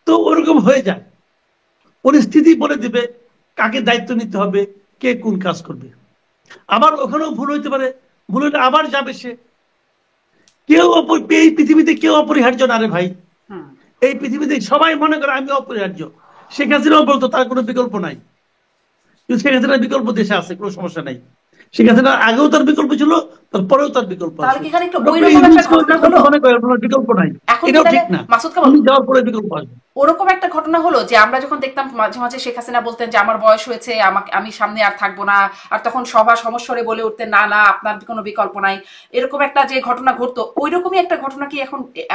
B: তো ওরকম হয়ে যায়, পরিস্থিতি বলে দিবে কাকে দায়িত্ব নিতে হবে, কে কোন কাজ করবে। আবার ওখানেও ভুল হইতে পারে, ভুল হইলে আবার যাবে সে। এই পৃথিবীতে কেউ অপরিহার্য না রে ভাই। এই পৃথিবীতে সবাই মনে করে আমি অপরিহার্য। শেখ হাসিনাও বলতো তার কোনো বিকল্প নাই, কিন্তু শেখ হাসিনার বিকল্প দেশে আছে, কোনো সমস্যা নাই। শেখ হাসিনার আগেও তার বিকল্প ছিল, তারপরেও তার বিকল্প আছে। বিকল্প নাই, এটাও ঠিক না। যাওয়ার পরে বিকল্প আসবে।
A: ওরকম একটা ঘটনা হলো যে আমরা যখন দেখতাম মাঝে মাঝে শেখ হাসিনা বলতেন যে আমার বয়স হয়েছে, আমি সামনে আর থাকবো না, আর তখন সভা সমস্বরে বলে উঠতেন না না আপনার কোনো বিকল্প নাই। এরকম একটা যে ঘটনা ঘটতো, ওই রকমই একটা ঘটনা কি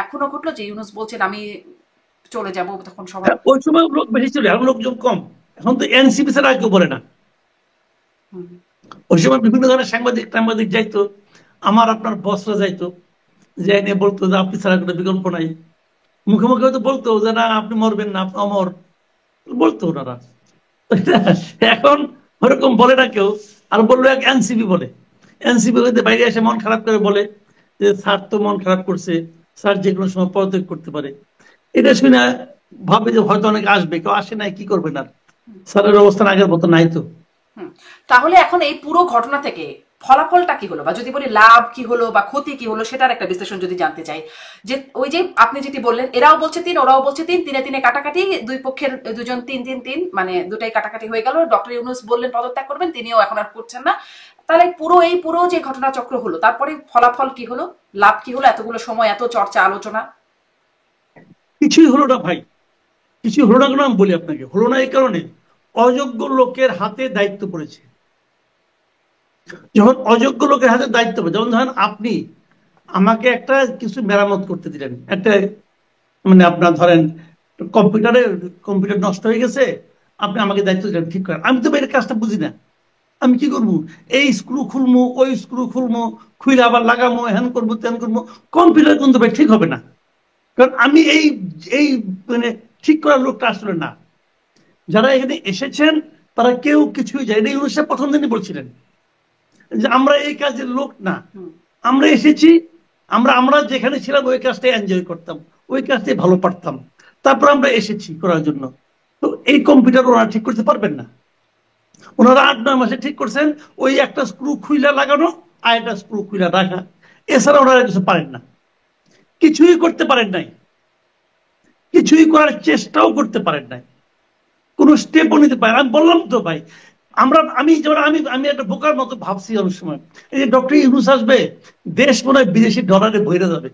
A: এখনো ঘটলো যে ইউনূস বলছেন আমি চলে যাবো? তখন সবাই,
B: ওই সময় লোক বেশি ছিল, এখন লোকজন কম। এখন তো এনসিপি ছাড়া কেউ বলে না। ওই সময় বিভিন্ন ধরনের সাংবাদিক যাইতো, আমার আপনার বসরা যাইতো, যে এনে বলতো যে আপনি ছাড়া কোনো বিকল্প নাই। মুখে মুখে হয়তো বলতো যে না আপনি মরবেন না, আপনি অমর, বলতো ওনারা। এখন ওরকম বলে না কেউ। আর বললো এক এনসিপি বলে, এনসিপি হইতে বাইরে এসে মন খারাপ করে বলে যে স্যার তো মন খারাপ করছে, স্যার যে কোনো সময় পদত্যাগ করতে পারে। এটা শুনে ভাবে যে হয়তো অনেকে আসবে, কেউ আসে নাই, কি করবে না, স্যারের অবস্থান আগের মতো নাই তো।
A: তাহলে এখন এই পুরো ঘটনা থেকে ফলাফলটা কি হলো, বা যদি বলি লাভ কি হলো বা ক্ষতি কি হলো, সেটার একটা বিশ্লেষণ যদি জানতে চাই। যে ওই যে আপনি যেটি বললেন, এরাও বলছে 3, ওরাও বলছে 3, 3-এ কাটাকাটি, দুই পক্ষের দুজন 3-3-3, মানে দুটাই কাটাকাটি হয়ে গেল। ডক্টর ইউনূস বললেন পদত্যাগ করবেন, তিনিও এখন আর করছেন না। তাহলে পুরো যে ঘটনা চক্র হলো, তারপরে ফলাফল কি হলো, লাভ কি হলো? এতগুলো সময়, এত চর্চা, আলোচনা,
B: কিছুই হলো না ভাই, কিছুই হলো না। কেন আমি বলি আপনাকে, হলো না এই কারণে অযোগ্য লোকের হাতে দায়িত্ব পড়েছে। যখন অযোগ্য লোকের হাতে দায়িত্ব পড়ে, যেমন ধরেন আপনি আমাকে একটা কিছু মেরামত করতে দিলেন, একটা মানে আপনার ধরেন কম্পিউটার নষ্ট হয়ে গেছে, আপনি আমাকে দায়িত্ব দিলেন ঠিক করেন। আমি তো এই কাজটা বুঝি না, আমি কি করবো? এই স্ক্রু খুলবো, ওই স্ক্রু খুলবো, খুলে আবার লাগাবো, হ্যান করবো, ত্যান করবো। কম্পিউটার কিন্তু ভাই ঠিক হবে না, কারণ আমি এই মানে ঠিক করার লোকটা আসলে না। যারা এখানে এসেছেন তারা কেউ কিছুই যায়, এটা ইউনূস সাহেব প্রথম দিনই বলছিলেন যে আমরা এই কাজের লোক না, আমরা এসেছি, আমরা যেখানে ছিলাম ওই কাজটাই এনজয় করতাম, ওই কাজটাই ভালো পারতাম, তারপর আমরা এসেছি করার জন্য। তো এই কম্পিউটার ওনারা ঠিক করতে পারবেন না। ওনারা 8-9 মাসে ঠিক করছেন ওই একটা স্ক্রু খুইলা লাগানো আর একটা স্ক্রু খুইলা রাখা, এছাড়া ওনারা কিছু পারেন না, কিছুই করতে পারেন নাই, কিছুই করার চেষ্টাও করতে পারেন নাই, কোনো স্টেপও নিতে পারেন। আমি বললাম তো ভাই, আমি একটা বোকার মতো ভাবছি অনেক সময়, এই যে ডক্টর ইউনূস আসবে, দেশ মনে হয় বিদেশি ডলারে ভরে যাবে,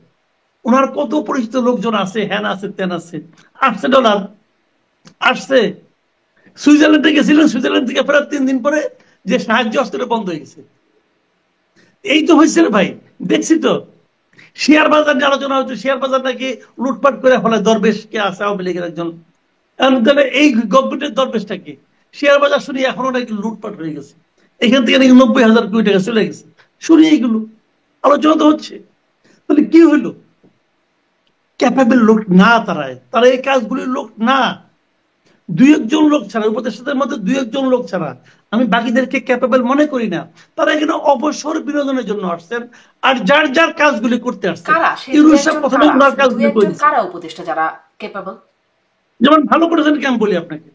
B: ওনার কত পরিচিত লোকজন আছে, হ্যান আছে তেন আছে, আসছে ডলার, আসছে। সুইজারল্যান্ডে গেছিলেন, সুইজারল্যান্ড থেকে ফেরার 3 দিন পরে যে সাহায্য হস্তের বন্ধ হয়ে গেছে। এই তো হয়েছে ভাই, দেখছি তো। শেয়ার বাজার নিয়ে আলোচনা হচ্ছে, শেয়ার বাজার নাকি লুটপাট করে ফলে দরবেশ কে আছে আওয়ামী লীগের একজন, তাহলে এই গভর্নমেন্টের দরবেশটা কি? শেয়ার বাজার শুনি এখনো নাকি লুটপাট হয়ে গেছে, এখান থেকে নাকি 90,000 কোটি টাকা চলে গেছে, শুনি এইগুলো আলোচনা তো হচ্ছে। তাহলে কি হইলো? ক্যাপেবল লোক না, তারা এই কাজগুলির লোক না। 2-1 জন লোক ছাড়া, উপদেষ্টাদের মধ্যে 2-1 জন লোক ছাড়া আমি বাকিদেরকে ক্যাপেবল মনে করি না। তারা এখানে অবসর বিনোদনের জন্য আসছেন, আর যার যার কাজগুলি করতে আসছেন। ইউনূস সাহেব প্রথমে ওনার কাজগুলি করে দিয়েছেন।
A: কারা উপদেষ্টা যারা ক্যাপেবল?
B: যেমন ভালো করেছেন কি আমি বলি আপনাকে,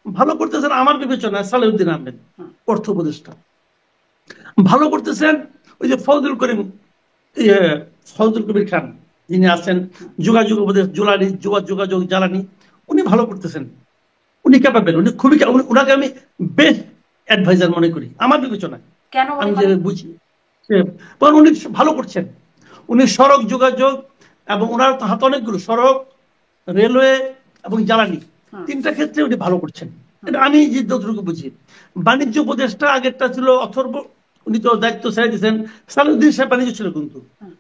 B: ভালো করতেছেন আমার বিবেচনায় সালেউদ্দিন আহমেদ, অর্থ উপদেষ্টা। ভালো করতেছেন ওই যে ফজলুল কবির খান, যিনি আছেন যোগাযোগ উপদেশ, যোগাযোগ জ্বালানি, উনি ভালো করতেছেন, উনি ক্যাপাবেল, উনি খুবই, উনাকে আমি বেস্ট অ্যাডভাইজার মনে করি আমার বিবেচনায়, আমি যে বুঝি। উনি ভালো করছেন, উনি সড়ক যোগাযোগ এবং ওনার হাতে অনেকগুলো সড়ক, রেলওয়ে এবং জ্বালানি, 3টা ক্ষেত্রে উনি ভালো করছেন, এটা আমি যে যতটুকু বুঝি। বাণিজ্য উপদেষ্টা আগেরটা ছিল অথর্ব, উনি তো দায়িত্ব ছেড়ে দিয়েছেন। সালাউদ্দিন সাহেব বাণিজ্য ছিল, কিন্তু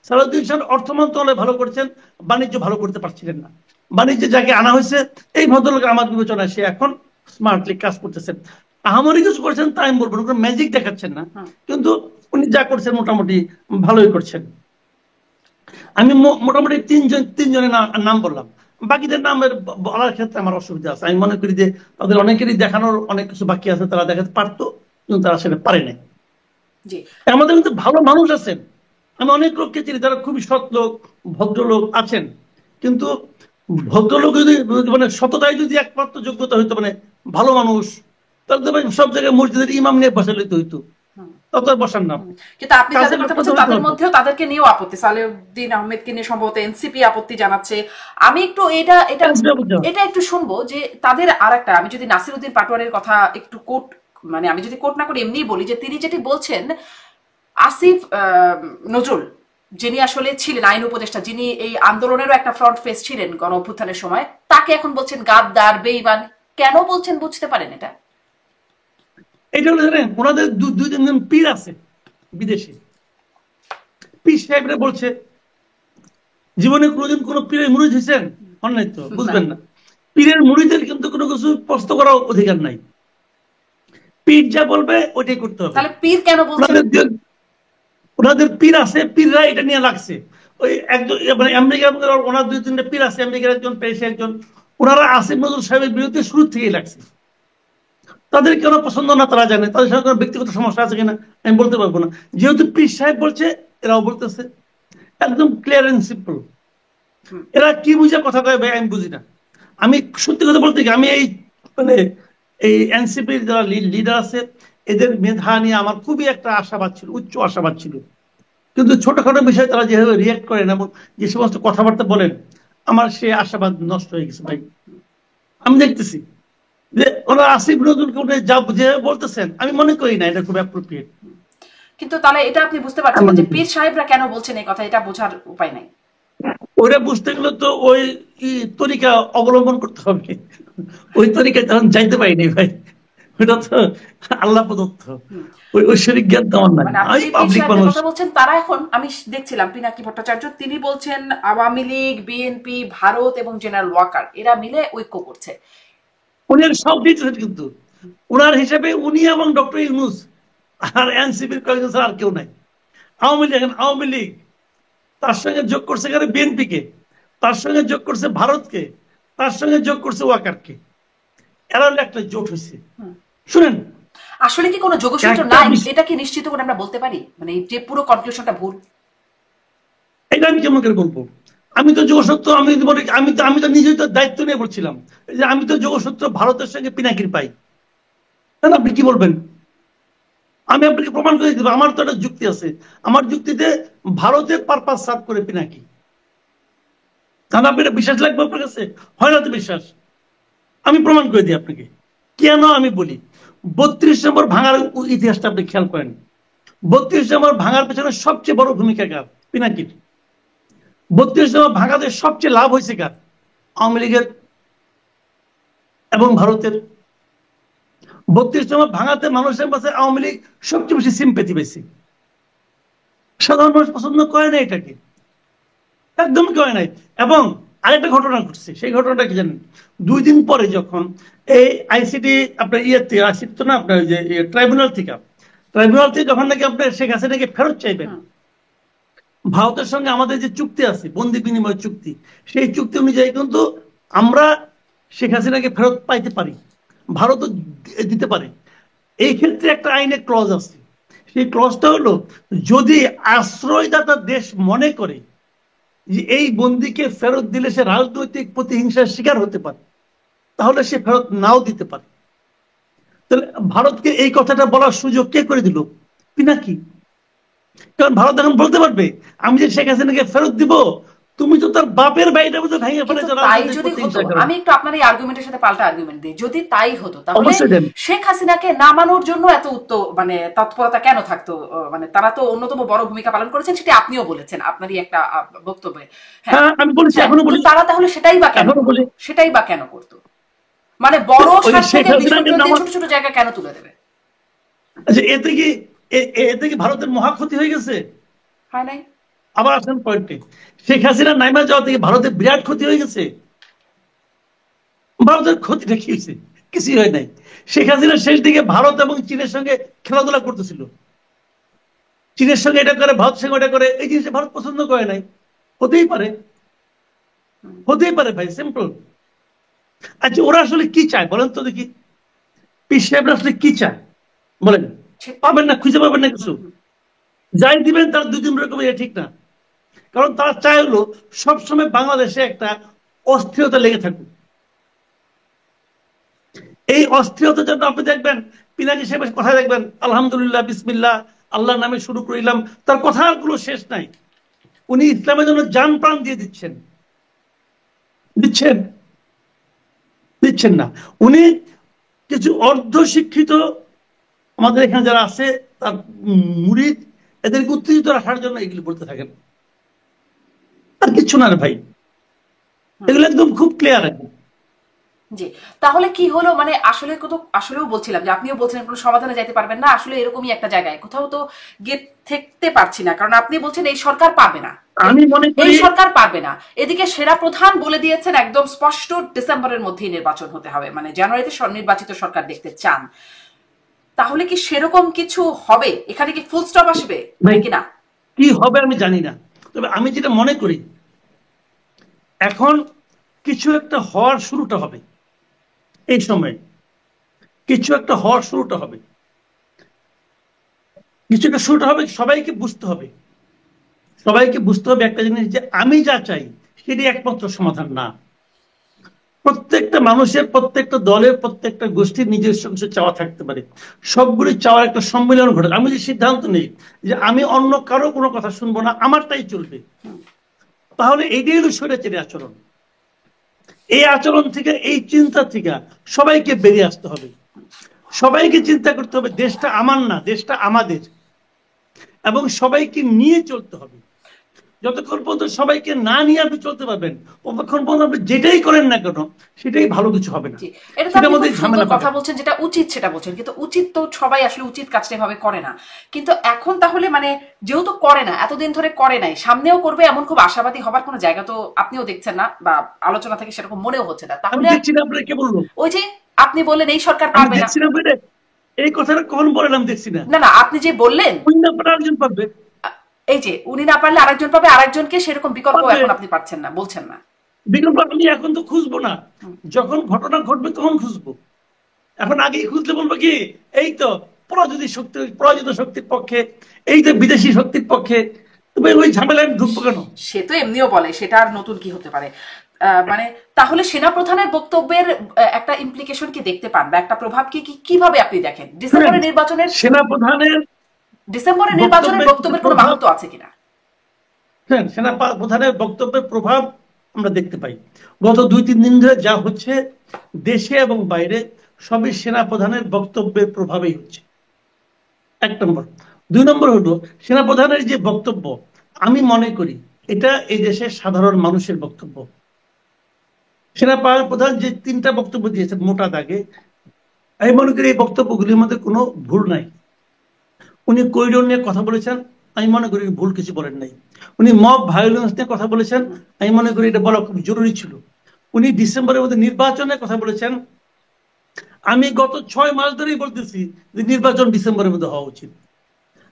B: সালাউদ্দিন সাহেব অর্থ মন্ত্রণালয় ভালো করছেন, বাণিজ্য ভালো করতে পারছিলেন না। বাণিজ্যে যাকে আনা হয়েছে এই ভদ্রলোক আমার বিবেচনায় সে এখন স্মার্টলি কাজ করতেছেন। আহামরি কিছু করছেন তাই আমি বলবো, ম্যাজিক দেখাচ্ছেন না, কিন্তু উনি যা করছেন মোটামুটি ভালোই করছেন। আমি মোটামুটি 3জনের নাম বললাম, বাকিদের নামের বলার ক্ষেত্রে আমার অসুবিধা আছে। আমি মনে করি যে তাদের অনেকেরই দেখানোর অনেক কিছু বাকি আছে, তারা দেখাতে পারতো কিন্তু তারা সেটা পারে নাই। আমাদের কিন্তু ভালো মানুষ আছেন, আমি অনেক লোককে চিনি যারা খুবই সৎ লোক, ভদ্রলোক আছেন, কিন্তু ভদ্রলোক যদি মানে সততায় যদি একমাত্র যোগ্যতা হইতো, মানে ভালো মানুষ, তাহলে সব জায়গায় মসজিদের ইমাম নিয়ে বসে লইতে হইতো, তত বসার নাম।
A: কিন্তু আপনি যাদের কথা বলছেন তাদের মধ্যেও তাদেরকে নিয়েও আপত্তি, সালেউদ্দিন আহমেদকে নিয়ে সম্ভবত এনসিপি আপত্তি জানাচ্ছে। আমি একটু এটা একটু শুনবো যে তাদের আরেকটা, আমি যদি নাসিরউদ্দিন পাটোয়ারির কথা একটু কোট, মানে আমি যদি কোট না করি এমনি বলি, যে তিনি যেটি বলছেন, আসিফ নজরুল যিনি আসলে ছিলেন আইন উপদেষ্টা, যিনি এই আন্দোলনেরও একটা ফ্রন্ট ফেস ছিলেন গণ অভ্যুত্থানের সময়, তাকে এখন বলছেন গাদ্দার, বেঈমান। কেন বলছেন বুঝতে পারেন এটা?
B: এটা হলো জানেন, ওনাদের 2-3 জন পীর আছে বিদেশে, পীর সাহেবরা বলছে জীবনে কোনোদিন কোনো পীরের মুরিদ হয়েছেন? অন্যায় তো, বুঝবেন না। পীরের মুরিদের কিন্তু কোনো কিছু প্রশ্ন করার অধিকার নাই, পীর যা বলবে ওইটাই করতে হবে।
A: তাহলে পীর কেন বলছেন?
B: ওনাদের পীর আছে, পীররা এটা নিয়ে লাগছে। ওই একজন মানে আমেরিকার ওনার 2-3টা পীর আছে, আমেরিকার একজন, প্যারিসের একজন, ওনারা আসিফ নজরুল সাহেবের বিরুদ্ধে শুরু থেকেই লাগছে। তাদের কেন পছন্দ না তারা জানে, তাদের সঙ্গে কোনো ব্যক্তিগত সমস্যা আছে কিনা আমি বলতে পারবো না। যেহেতু পীর সাহেব বলছে এরাও বলতেছে, একদম ক্লিয়ার এন্ড সিম্পল। এরা কি বুঝে কথা কয় ভাই আমি বুঝি না। আমি সত্যি কথা বলতে কি, আমি এই মানে এই এনসিপির যারা লিডার আছে এদের মেধা নিয়ে আমার খুবই একটা আশাবাদ ছিল, উচ্চ আশাবাদ ছিল, কিন্তু ছোটখাটো বিষয়ে তারা যেভাবে রিয়েক্ট করেন এবং যে সমস্ত কথাবার্তা বলেন, আমার সে আশাবাদ নষ্ট হয়ে গেছে ভাই। আমি দেখতেছি যে ওরা আসিফ নজরুলকে যা যেভাবে বলতেছেন, আমি মনে করি না এটা খুব অ্যাপ্রোপ্রিয়েট।
A: কিন্তু তাহলে এটা আপনি বুঝতে পারছেন যে পীর সাহেবরা কেন বলছেন এই কথা, এটা বোঝার উপায় নাই।
B: ওরা বুঝতে গেলে তো ওই তরিকা অবলম্বন করতে হবে, ওই তরিকায় তখন যাইতে পারিনি ভাই, ওটা তো আল্লাহ প্রদত্ত, ওই ঐশ্বরিক জ্ঞান তেমন নাই।
A: কথা বলছেন তারা এখন, আমি দেখছিলাম পিনাকি ভট্টাচার্য, তিনি বলছেন আওয়ামী লীগ, বিএনপি, ভারত এবং জেনারেল ওয়াকার এরা মিলে ঐক্য করছে।
B: উনি সব দিচ্ছেন, কিন্তু উনার হিসাবে উনি এবং ডক্টর ইউনূস আর এনসিপির কয়েকজন আর কেউ নাই। আওয়ামী লীগ তার সঙ্গে যোগ করছে এখানে বিএনপি কে, তার সঙ্গে যোগ করছে ভারতকে, তার সঙ্গে যোগ করছে ওয়াকারকে, এরা হলো একটা জোট হয়েছে। শুনেন,
A: আসলে কি কোনো যোগসূত্র নাই, এটা কি নিশ্চিত করে আমরা বলতে পারি, মানে যে পুরো কনক্লুশনটা ভুল?
B: এটা আমি কেমন করে বলবো? আমি তো যোগসূত্র, আমি তো নিজেই তো দায়িত্ব নিয়ে বলছিলাম যে আমি তো যোগসূত্র ভারতের সঙ্গে পিনাকির পাই। তাহলে আপনি কি বলবেন? আমি আপনাকে প্রমাণ করে দিব, আমার তো একটা যুক্তি আছে। আমার যুক্তিতে ভারতের পারপাস সার্ভ করে পিনাকি। তাহলে আপনি এটা বিশ্বাস লাগবে আপনার কাছে? হয় না তো বিশ্বাস? আমি প্রমাণ করে দিই আপনাকে। কেন আমি বলি, 32 নম্বর ভাঙার ইতিহাসটা আপনি খেয়াল করেন। 32 নম্বর ভাঙার পেছনে সবচেয়ে বড় ভূমিকা কার? পিনাকির। 32 নম্বর ভাঙাতে সবচেয়ে লাভ হয়েছে কার? আওয়ামী লীগের এবং ভারতের। 32 নম্বর ভাঙাতে মানুষের কাছে আওয়ামী লীগ সবচেয়ে বেশি সিম্পেথি পেয়েছে। সাধারণ মানুষ পছন্দ করে না এটাকে, একদম করে নাই। এবং আরেকটা ঘটনা ঘটছে, সেই ঘটনাটা কি জানেন? 2 দিন পরে যখন এই আইসিটি আপনার আইসিটি তো না, আপনার যে ট্রাইব্যুনাল থেকে যখন নাকি আপনার শেখ হাসিনাকে ফেরত চাইবেন, ভারতের সঙ্গে আমাদের যে চুক্তি আছে, বন্দি বিনিময় চুক্তি, সেই চুক্তি অনুযায়ী কিন্তু আমরা শেখ হাসিনাকে ফেরত পাইতে পারি, ভারতও দিতে পারে। এই ক্ষেত্রে একটা আইনে ক্লজ আছে। সেই ক্লজটা হলো, যদি আশ্রয়দাতা দেশ মনে করে যে এই বন্দিকে ফেরত দিলে সে রাজনৈতিক প্রতিহিংসার শিকার হতে পারে, তাহলে সে ফেরত নাও দিতে পারে। তাহলে ভারতকে এই কথাটা বলার সুযোগ কে করে দিল? পিনাকি। কারণ ভারত এখন বলতে পারবে, আমি যে শেখ হাসিনাকে ফেরত দিব, তুমি তো তার বাপের বাড়িটা মধ্যে ভেঙে ফেলে।
A: তাই যদি হতো, আমি একটু আপনার এই আর্গুমেন্টের সাথে পাল্টা আর্গুমেন্ট দিই, যদি তাই হতো তাহলে শেখ হাসিনাকে নামানোর জন্য এত মানে তৎপরতা কেন থাকতো? মানে তারা তো অন্যতম বড় ভূমিকা পালন করেছেন, সেটা আপনিও বলেছেন আপনারই একটা বক্তব্যে।
B: হ্যাঁ, আমি বলেছি, এখনো বলি।
A: তারা তাহলে সেটাই বা কেন করতো? মানে বড় ছোট ছোট জায়গা কেন তুলে দেবে?
B: আচ্ছা, এতে কি ভারতের মহা ক্ষতি হয়ে গেছে?
A: হয় নাই।
B: আবার আসেন পয়েন্টে, শেখ হাসিনা নাইমা যাওয়া থেকে ভারতের বিরাট ক্ষতি হয়ে গেছে। ভারতের ক্ষতিটা কি হয়েছে? কিছুই হয় নাই। শেখ হাসিনা শেষ দিকে ভারত এবং চীনের সঙ্গে খেলাধুলা করতেছিল, চীনের সঙ্গে এটা করে, ভারতের সঙ্গে এটা করে। এই জিনিসটা ভারত পছন্দ করে নাই। হতেই পারে ভাই, সিম্পল। আচ্ছা, ওরা আসলে কি চায় বলেন তো দেখি? পীর সাহেবরা আসলে কি চায় বলেন? পাবেন না, খুঁজে পাবেন না কিছু। যাই দিবেন তার 2 দিন রকম, ঠিক না। কারণ তারা চায় হলো সবসময় বাংলাদেশে একটা অস্থিরতা লেগে থাকুক। এই অস্থিরতা জন্য আপনি দেখবেন পিনাকি সাহেবের কথা দেখবেন, আলহামদুলিল্লাহ, বিসমিল্লাহ, আল্লাহর নামে শুরু করিলাম, তার কথার কোনো শেষ নাই। উনি ইসলামের জন্য জান প্রাণ দিয়ে দিচ্ছেন না। উনি কিছু অর্ধ শিক্ষিত আমাদের এখানে যারা আছে, তার মুরিদ, এদেরকে উত্তেজিত রাখার জন্য এগুলি বলতে থাকেন, আর কিছু না রে ভাই। এগুলো একদম খুব ক্লিয়ার আছে।
A: জি, তাহলে কি হলো? মানে আসলেও বলছিলাম যে আপনিও বলছিলেন কোনো সমাধানে যাইতে পারবেন না। আসলে এরকমই একটা জায়গায় কোথাও তো গিয়ে থাকতে পারছি না, কারণ আপনি বলছেন এই সরকার পারবে না,
B: আমি মনে করি
A: এই সরকার পারবে না। এদিকে সেরা প্রধান বলে দিয়েছেন একদম স্পষ্ট, ডিসেম্বরের মধ্যেই নির্বাচন হতে হবে, মানে জানুয়ারিতে নির্বাচিত সরকার দেখতে চান। তাহলে কি সেরকম কিছু হবে? এখানে কি ফুল স্টপ আসবে নাকি না?
B: কি হবে আমি জানি না, তবে আমি যেটা মনে করি, এখন কিছু একটা হওয়ার শুরুটা হবে। এই সময় কিছু একটা হওয়ার শুরুটা হবে, সবাইকে বুঝতে হবে একটা জিনিস, যে আমি যা চাই সেটি একমাত্র সমাধান না। প্রত্যেকটা মানুষের, প্রত্যেকটা দলের, প্রত্যেকটা গোষ্ঠীর নিজস্ব কিছু চাওয়া থাকতে পারে। সবগুলি চাওয়ার একটা সম্মিলন ঘটে। আমি যে সিদ্ধান্ত নেই যে আমি অন্য কারো কোনো কথা শুনবো না, আমারটাই চলবে, তাহলে এইটাই হলো স্বৈরাচারী আচরণ। এই আচরণ থেকে, এই চিন্তা থেকে সবাইকে বেরিয়ে আসতে হবে। সবাইকে চিন্তা করতে হবে দেশটা আমার না, দেশটা আমাদের, এবং সবাইকে নিয়ে চলতে হবে। যতক্ষণ পর্যন্ত সবাইকে না নিয়ে আপনি চলতে পারবেন, ততক্ষণ পর্যন্ত আপনি যেটাই করেন না কেন সেটাই ভালো কিছু হবে না।
A: এটা মধ্যে ঝামেলা কথা বলছেন, যেটা উচিত সেটা বলছেন, কিন্তু উচিত তো সবাই আসলে উচিত কাজটা এভাবে করে না। কিন্তু এখন তাহলে মানে যেহেতু করে না, এতদিন ধরে করে নাই, সামনেও করবে এমন খুব আশাবাদী হবার কোনো জায়গা তো আপনিও দেখছেন না, বা আলোচনা থেকে সেরকম মনেও হচ্ছে না। তাহলে ওই যে আপনি বললেন এই সরকার পারবে না,
B: এই কথাটা কখন বললাম দেখছি না।
A: না, আপনি যে বললেন
B: আরেকজন পারবে,
A: এই যে উনি না পারলে আরেকজন পাবে, আরেকজনকে সেরকম বিকল্প এখন আপনি পাচ্ছেন না, বলছেন না।
B: বিকল্প আমি এখন তো খুঁজবো না, যখন ঘটনা ঘটবে তখন খুঁজবো। এখন আগেই খুঁজলে বলবো কি এই তো পরাজিত শক্তির পক্ষে, এই তো বিদেশি শক্তির পক্ষে, তুমি ওই ঝামেলায় ঢুকবো কেন?
A: সে তো এমনিও বলে, সেটা আর নতুন কি হতে পারে? মানে তাহলে সেনাপ্রধানের বক্তব্যের একটা ইমপ্লিকেশন কি দেখতে পান, বা একটা প্রভাব কি কিভাবে আপনি দেখেন ডিসেম্বরের নির্বাচনের বক্তব্যের কোনো মাহাত্ম্য আছে কিনা?
B: হ্যাঁ, সেনাপ্রধানের বক্তব্যের প্রভাব আমরা দেখতে পাই। গত 2-3 দিন ধরে যা হচ্ছে দেশে এবং বাইরে, সবই সেনাপ্রধানের বক্তব্যের প্রভাবেই হচ্ছে, 1 নম্বর। 2 নম্বর হলো সেনাপ্রধানের যে বক্তব্য, আমি মনে করি এটা এই দেশের সাধারণ মানুষের বক্তব্য। সেনাপ্রধান যে 3টা বক্তব্য দিয়েছেন মোটা দাগে, আমি মনে করি এই বক্তব্যগুলির মধ্যে কোনো ভুল নাই। উনি করিডোর নিয়ে কথা বলেছেন, আমি মনে করি ভুল কিছু বলেন নাই। উনি মব ভায়োলেন্স নিয়ে কথা বলেছেন, আমি মনে করি এটা বলা খুব জরুরি ছিল। উনি ডিসেম্বরের মধ্যে নির্বাচনের কথা বলেছেন, আমি গত 6 মাস ধরেই বলতেছি যে নির্বাচন ডিসেম্বরের মধ্যে হওয়া উচিত।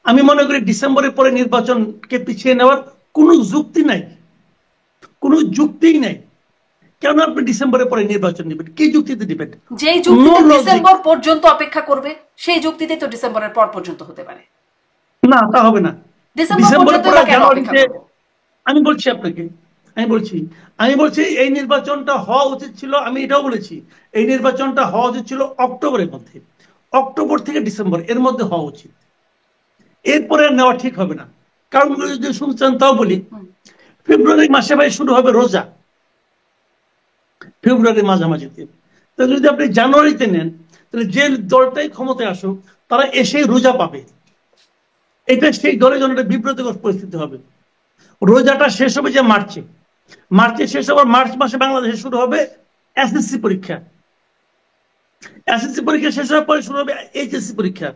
B: আমি মনে করি ডিসেম্বরের পরে নির্বাচনকে পিছিয়ে নেওয়ার কোনো যুক্তি নাই, কোনো যুক্তিই নাই। কেন আপনি ডিসেম্বরের পরে নির্বাচন নেবেন? কি যুক্তিতে নেবেন?
A: যেই যুক্তিতে ডিসেম্বর পর্যন্ত অপেক্ষা করবে, সেই যুক্তিতে তো ডিসেম্বরের পর পর্যন্ত হতে পারে
B: না, তা হবে না।
A: ডিসেম্বর পরে জানুয়ারিতে
B: আমি বলছি এই নির্বাচনটা হওয়া উচিত ছিল। আমি এটাও বলেছি এই নির্বাচনটা হওয়া উচিত ছিল অক্টোবরের মধ্যে, অক্টোবর থেকে ডিসেম্বর এর মধ্যে হওয়া উচিত। এরপরে নেওয়া ঠিক হবে না। কারণ যদি শুনছেন তাও বলি, ফেব্রুয়ারি মাসে ভাই শুরু হবে রোজা, ফেব্রুয়ারির মাঝামাঝিতে। তো যদি আপনি জানুয়ারিতে নেন, তাহলে যে দলটাই ক্ষমতায় আসুক তারা এসেই রোজা পাবে। এটা সেই দলের জন্য একটা বিব্রতকর পরিস্থিতি হবে। রোজাটা শেষ হবে যে মার্চে শেষ হবে। মার্চ মাসে বাংলাদেশে শুরু হবে এসএসসি পরীক্ষা। এসএসসি পরীক্ষা শেষ হওয়ার পরে শুরু হবে এইচএসসি পরীক্ষা।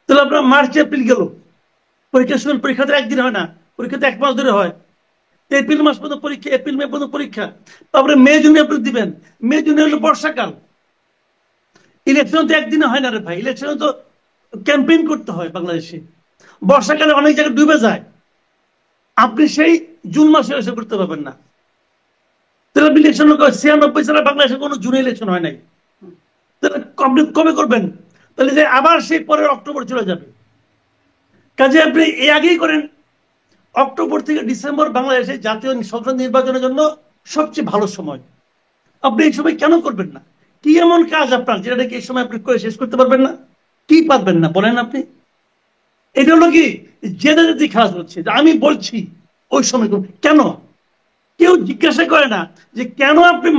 B: তাহলে আপনার মার্চ এপ্রিল গেল, পরীক্ষা শুরু। পরীক্ষা তো একদিন হয় না, পরীক্ষা তো 1 মাস ধরে হয়। এপ্রিল মাস পর্যন্ত পরীক্ষা, এপ্রিল মে পর্যন্ত পরীক্ষা। তারপরে মে জুনে আপনি দিবেন। মে জুনে হলো বর্ষাকাল। ইলেকশন তো একদিনে হয় না রে ভাই, ইলেকশনে তো ক্যাম্পেইন করতে হয় বাংলাদেশে। বর্ষাকালে অনেক জায়গায় ডুবে যায়, আপনি সেই জুন মাসে এসে করতে পারবেন না। তাহলে ইলেকশন 96 সালে বাংলাদেশে কোনো জুনে ইলেকশন হয় নাই, তাহলে আপনি কবে করবেন? তাহলে যে আবার সেই পরের অক্টোবর চলে যাবে। কাজে আপনি এই আগেই করেন। অক্টোবর থেকে ডিসেম্বর বাংলাদেশে জাতীয় সংসদ নির্বাচনের জন্য সবচেয়ে ভালো সময়। আপনি এই সময় কেন করবেন না? কি এমন কাজ আপনার যেটা নাকি এই সময় আপনি করে শেষ করতে পারবেন না? কি পারবেন না বলেন আপনি? এটা হলো কি জেদাজেদি খেলা হচ্ছে। আমি বলছি ওই সময় কেন কেউ জিজ্ঞাসা করে না যে কেন আপনি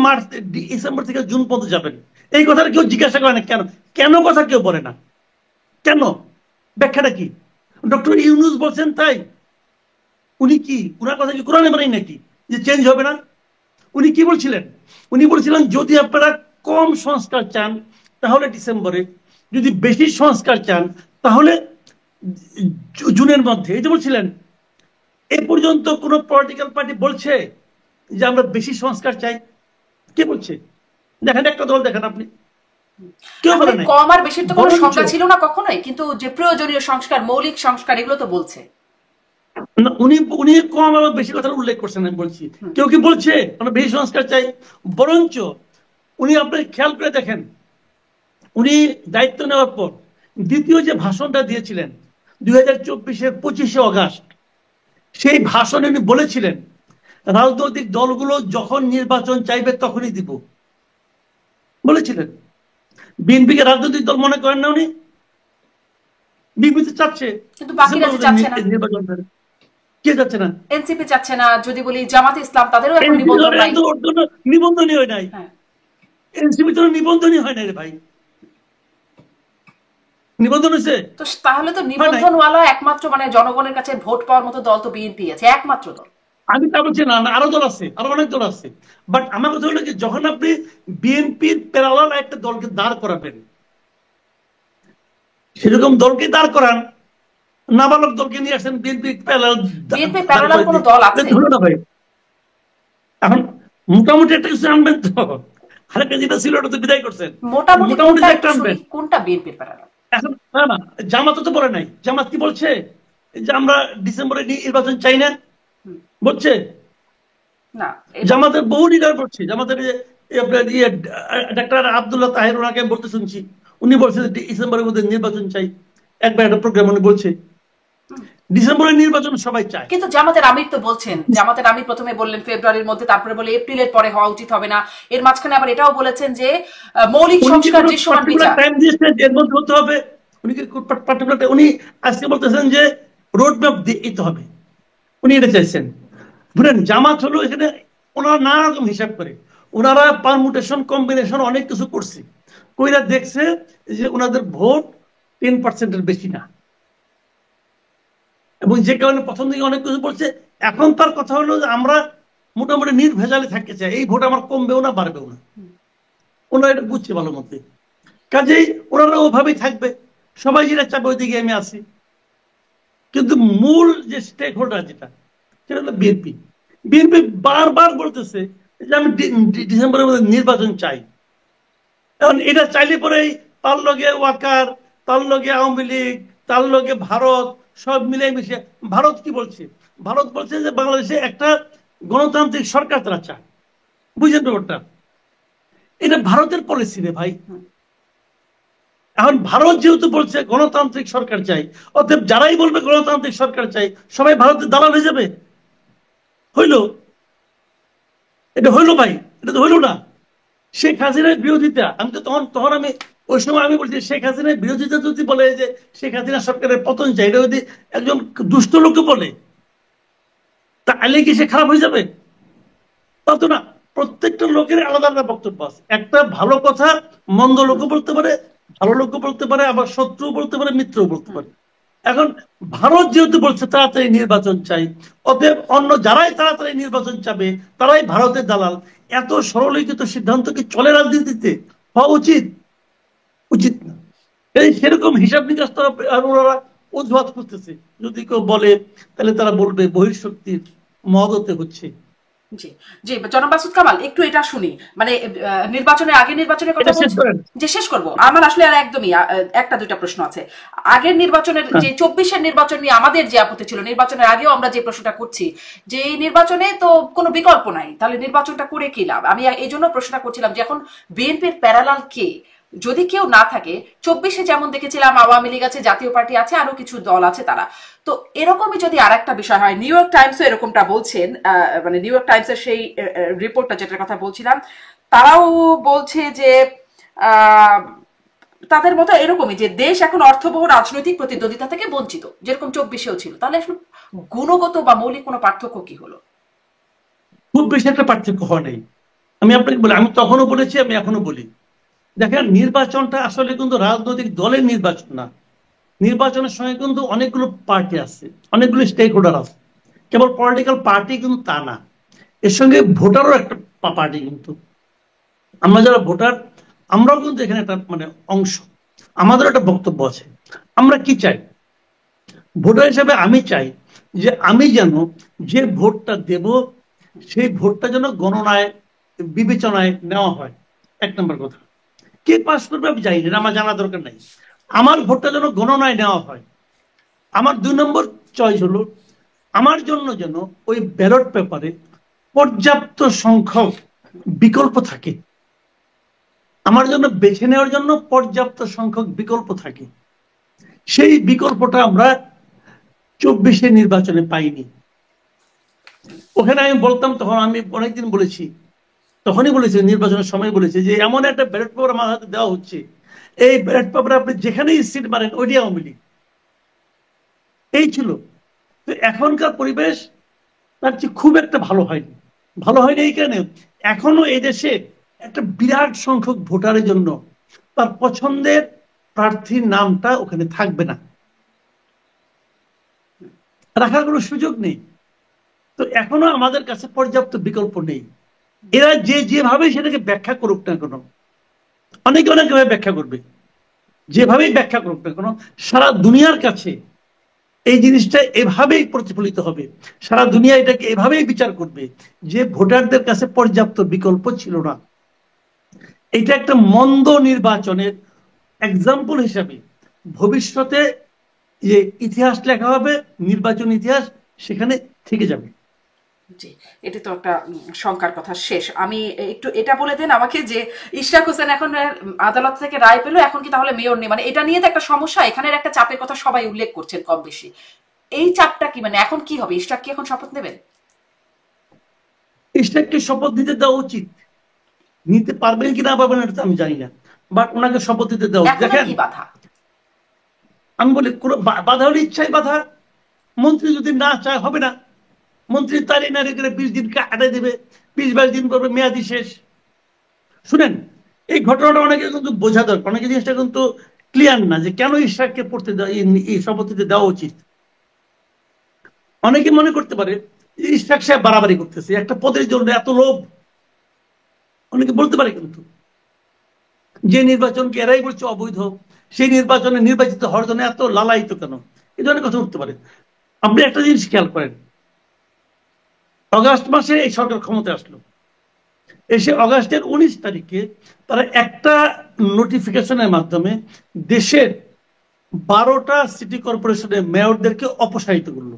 B: ডিসেম্বর থেকে জুন পর্যন্ত যাবেন? এই কথাটা কেউ জিজ্ঞাসা করে না। কেন কেন কথা কেউ বলে না। কেন? ব্যাখ্যাটা কি? ডক্টর ইউনূস বলছেন তাই? উনি কি ওনার কথা কি কোরআনে বলেন নাকি যে চেঞ্জ হবে না? উনি কি বলছিলেন? উনি বলছিলেন যদি আপনারা কম সংস্কার চান তাহলে ডিসেম্বরে, যদি বেশি সংস্কার চান তাহলে জুনের মধ্যে। এই যে বলছিলেন। এ পর্যন্ত কোন পলিটিক্যাল পার্টি বলছে যে আমরা বেশি সংস্কার চাই? কে বলছে? দেখেন একটা দল দেখেন আপনি। কেউ বলে না।
A: কম আর বেশির তো কোনো সংখ্যা ছিল না কখনোই, কিন্তু যে প্রয়োজনীয় সংস্কার, মৌলিক সংস্কার, এগুলো তো বলছে।
B: উনি কম আর বেশি কথা উল্লেখ করছেন। আমি বলছি কেউ কি বলছে আমরা বেশি সংস্কার চাই? বরঞ্চ উনি আপনি খেয়াল করে দেখেন, উনি দায়িত্ব নেওয়ার পর দ্বিতীয় যে ভাষণটা দিয়েছিলেন 2024-এর 25শে অগাস্ট, সেই ভাষণে উনি বলেছিলেন রাজনৈতিক দলগুলো যখন নির্বাচন চাইবে তখনই দিব বলেছিলেন। বিএনপিকে রাজনৈতিক দল মনে করেন না উনি? বিএনপি তো চাচ্ছে,
A: কিন্তু বাকিরা চাচ্ছে না।
B: নির্বাচন কে যাচ্ছে না?
A: এনসিপি চাচ্ছে না। যদি বলি জামাতে ইসলাম, তাদেরও এখন নিবন্ধন নাই।
B: নিবন্ধনই হয় নাই। এনসিপি তো নিবন্ধনই হয় নাই রে ভাই। নিবন্ধন হয়েছে
A: তো তাহলে তো নিবন্ধনওয়ালা একমাত্র মানে জনগণের কাছে ভোট পাওয়ার মতো দল তো বিএনপি আছে, একমাত্র দল।
B: আমি তা বলছি না, আরো দল আছে, আরো অনেক দল আছে। বাট আমার কথা হলো যে যখন আপনি বিএনপির প্যারালাল একটা দলকে দাঁড় করাবেন, সেরকম দলকে দাঁড় করান। নাবালক দলকে নিয়ে আসেন বিএনপি প্যারালাল কোনো দল আছে না ভাই। এখন মোটামুটি একটা কিছু আনবেন তো। আরেকটা যেটা ছিল ওটা তো বিদায় করছেন।
A: মোটামুটি একটা আনবেন। কোনটা বিএনপির প্যারালাল? এখন
B: না জামাত তো বলে নাই। জামাত কি বলছে যে আমরা ডিসেম্বরে নির্বাচন চাই না বলছে?
A: না,
B: জামাতের বহু লিডার বলছে, জামাতের আপনার ডাক্তার আব্দুল্লাহ তাহের ওনাকে বলতে শুনছি, উনি বলছেন ডিসেম্বরের মধ্যে নির্বাচন চাই, একবার একটা প্রোগ্রাম উনি বলছে ডিসেম্বরের নির্বাচন সবাই চায়।
A: কিন্তু জামাতের আমির তো বলছেন, জামাতের আমির প্রথমে বললেন ফেব্রুয়ারির মধ্যে, তারপরে বলে এপ্রিলের পরে হওয়া উচিত হবে না, এর মাঝখানে আবার এটাও বলেছেন যে মৌলিক সংস্কার দৃশ্যমান বিচার
B: টাইম দিয়েছেন এর মধ্যে হতে হবে, উনি পার্টিকুলার উনি আজকে বলতেছেন যে রোড ম্যাপ দিতে হবে, উনি এটা চাইছেন। বুঝলেন, জামাত হলো এখানে ওনারা নানা রকম হিসাব করে, ওনারা পারমুটেশন কম্বিনেশন অনেক কিছু করছে, কইরা দেখছে যে ওনাদের ভোট 10% বেশি না, এবং যে কারণে প্রথম দিকে অনেক কিছু বলছে। এখন তার কথা হলো যে আমরা মোটামুটি নির্ভেজালে থাকতে চাই, এই ভোট আমার কমবেও না বাড়বেও না, ওনারা এটা বুঝছে ভালো মতে, কাজেই ওনারা ওভাবেই থাকবে, সবাই যেটা চাবে ওইদিকে আমি আছি। কিন্তু মূল যে স্টেক হোল্ডার যেটা, সেটা হলো বিএনপি। বিএনপি বারবার বলতেছে যে আমি ডিসেম্বরের মধ্যে নির্বাচন চাই। এখন এটা চাইলে পরে তার লগে ওয়াকার, তার লগে আওয়ামী লীগ, তার লগে ভারত সব মিলে মিশে, ভারত কি বলছে? ভারত বলছে যে বাংলাদেশে একটা গণতান্ত্রিক সরকার তারা চায়। বুঝলেন ব্যাপারটা? এটা ভারতের পলিসি রে ভাই। এখন ভারত যেহেতু বলছে গণতান্ত্রিক সরকার চাই, অতএব যারাই বলবে গণতান্ত্রিক সরকার চাই সবাই ভারতের দালাল হয়ে যাবে। হইল? এটা হইল ভাই? এটা তো হইল না। শেখ হাসিনার বিরোধিতা, আমি তো তখন আমি ওই সময় আমি বলছি শেখ হাসিনার বিরোধিতা যদি বলে যে শেখ হাসিনা সরকারের পতন চাই, এটা যদি একজন দুষ্ট লোককে বলে তাহলে কি সে খারাপ হয়ে যাবে? তা তো না। প্রত্যেকটা লোকের আলাদা আলাদা বক্তব্য আছে। একটা ভালো কথা মন্দ লোকও বলতে পারে, ভালো লোকও বলতে পারে, আবার শত্রু বলতে পারে, মিত্রও বলতে পারে। এখন ভারত যেহেতু বলছে তাড়াতাড়ি নির্বাচন চাই, অতএব অন্য যারাই তাড়াতাড়ি নির্বাচন চাবে তারাই ভারতের দালাল। এত সরলীকৃত সিদ্ধান্ত কি চলে রাজনীতিতে? হওয়া উচিত? উচিত না। এই সেরকম হিসাব নিকাশ তারা ওনারা অজুহাত করতেছে। যদি কেউ বলে তাহলে তারা বলবে বহিঃশক্তির মদতে হচ্ছে।
A: জি জি, জনাব মাসুদ কামাল, একটু এটা শুনি, মানে নির্বাচনের আগে নির্বাচনের কথা বলছেন যে শেষ করব, আমার আসলে আর একদমই একটা দুইটা প্রশ্ন আছে। আগের নির্বাচনের যে 24-এর নির্বাচন নিয়ে আমাদের যে আপত্তি ছিল, নির্বাচনের আগেও আমরা যে প্রশ্নটা করছি যে এই নির্বাচনে তো কোনো বিকল্প নাই, তাহলে নির্বাচনটা করে কি লাভ? আমি এই জন্য প্রশ্নটা করছিলাম যে এখন বিএনপির প্যারালাল কে, যদি কেউ না থাকে, 24-এ যেমন দেখেছিলাম আওয়ামী লীগ আছে, জাতীয় পার্টি আছে, আরো কিছু দল আছে তারা, তো এরকমই যদি আর একটা বিষয় হয়, নিউ ইয়র্ক টাইমসও এরকমটা বলছেন, মানে নিউ ইয়র্ক টাইমসের সেই রিপোর্টটা যেটার কথা বলছিলাম, তারাও বলছে যে তাদের মতো এরকমই যে দেশ এখন অর্থবহ রাজনৈতিক প্রতিদ্বন্দ্বিতা থেকে বঞ্চিত, যেরকম 24-এও ছিল। তাহলে আসলে গুণগত বা মৌলিক কোনো পার্থক্য কি হলো?
B: খুব বেশি একটা পার্থক্য হয় নাই। আমি আপনাকে বলি, আমি তখনও বলেছি, আমি এখনো বলি, দেখেন নির্বাচনটা আসলে কিন্তু রাজনৈতিক দলের নির্বাচন না। নির্বাচনের সঙ্গে কিন্তু অনেকগুলো পার্টি আছে, অনেকগুলো স্টেক হোল্ডার আছে। কেবল পলিটিক্যাল পার্টি কিন্তু তা না, এর সঙ্গে ভোটারও একটা পার্টি। কিন্তু আমরা যারা ভোটার, আমরাও কিন্তু এখানে একটা মানে অংশ, আমাদের একটা বক্তব্য আছে। আমরা কি চাই ভোটার হিসেবে? আমি চাই যে আমি যেন যে ভোটটা দেব সেই ভোটটা যেন গণনায় বিবেচনায় নেওয়া হয়। এক নম্বর কথা। কে পাস করবে আমি জানি না, আমার জানা দরকার নাই। আমার ভোটটা যেন গণনায় নেওয়া হয়। আমার 2 নম্বর চয়েস হলো আমার জন্য যেন ওই ব্যালট পেপারে পর্যাপ্ত সংখ্যক বিকল্প থাকে, আমার জন্য বেছে নেওয়ার জন্য পর্যাপ্ত সংখ্যক বিকল্প থাকে। সেই বিকল্পটা আমরা 24-এর নির্বাচনে পাইনি। ওখানে আমি বলতাম, তখন আমি অনেকদিন বলেছি, তখনই বলেছি নির্বাচনের সময় বলেছি যে এমন একটা ব্যালট পেপার আমার হাতে দেওয়া হচ্ছে, এই ব্যালট পেপারে আপনি যেখানেই সিট মারেন ওইটাই আওয়ামী লীগ। এই ছিল। তো এখনকার পরিবেশ তার চেয়ে খুব একটা ভালো হয়নি। ভালো হয়নি এই কারণে এখনো এই দেশে একটা বিরাট সংখ্যক ভোটারের জন্য তার পছন্দের প্রার্থীর নামটা ওখানে থাকবে না, রাখার কোনো সুযোগ নেই। তো এখনো আমাদের কাছে পর্যাপ্ত বিকল্প নেই। এরা যেভাবে সেটাকে ব্যাখ্যা করুক না কেন, অনেকে অনেকভাবে ব্যাখ্যা করবে, যেভাবেই ব্যাখ্যা করুক না কেন, সারা দুনিয়ার কাছে এই জিনিসটা এভাবেই প্রতিফলিত হবে। সারা দুনিয়া এটাকে এভাবেই বিচার করবে যে ভোটারদের কাছে পর্যাপ্ত বিকল্প ছিল না। এটা একটা মন্দ নির্বাচনের এক্সাম্পল হিসাবে ভবিষ্যতে যে ইতিহাস লেখা হবে, নির্বাচন ইতিহাস, সেখানে থেকে যাবে।
A: জি, এটি তো একটা শঙ্কার কথা। শেষ আমি একটু এটা বলে দেন আমাকে যে ইশরাক হোসেন এখন আদালত থেকে রায় পেলো, এখন কি তাহলে মেয়র নেই? মানে এটা নিয়ে তো একটা সমস্যা, এখানের একটা চাপের কথা সবাই উল্লেখ করছেন কম বেশি। এই চাপটা কি, মানে এখন কি হবে? ইশরাক কি এখন শপথ নেবেন?
B: ইশরাককে শপথ নিতে দেওয়া উচিত, নিতে পারবেন কি না পারবেন এটা আমি জানি না, বাট ওনাকে শপথ নিতে দেওয়া উচিত।
A: এখন আর
B: দেখেন
A: কি বাধা?
B: আমি বলি কোনো বাধা হলে ইচ্ছাই বাধা। মন্ত্রী যদি না চায় হবে না, মন্ত্রী তারিখ না রেখে 20 দিন আটে দেবে, 20-22 দিন পরে মেয়াদি শেষ। শুনেন, এই ঘটনাটা অনেকে কিন্তু বোঝা দরকার, অনেকে জিনিসটা কিন্তু ক্লিয়ার না যে কেন ইশরাককে পড়তে এই শপথ নিতে দেওয়া উচিত। অনেকে মনে করতে পারে ইশরাক সাহেব বাড়াবাড়ি করতেছে, একটা পদের জন্য এত লোভ, অনেকে বলতে পারে। কিন্তু যে নির্বাচনকে এরাই বলছে অবৈধ, সেই নির্বাচনে নির্বাচিত হওয়ার জন্য এত লালায়িত কেন, এই ধরনের কথা উঠতে পারে। আপনি একটা জিনিস খেয়াল করেন, অগাস্ট মাসে এই সরকার ক্ষমতায় আসলো, এসে অগাস্টের 19 তারিখে তারা একটা নোটিফিকেশনের মাধ্যমে দেশের 12টা সিটি কর্পোরেশনের মেয়রদেরকে অপসারিত করলো।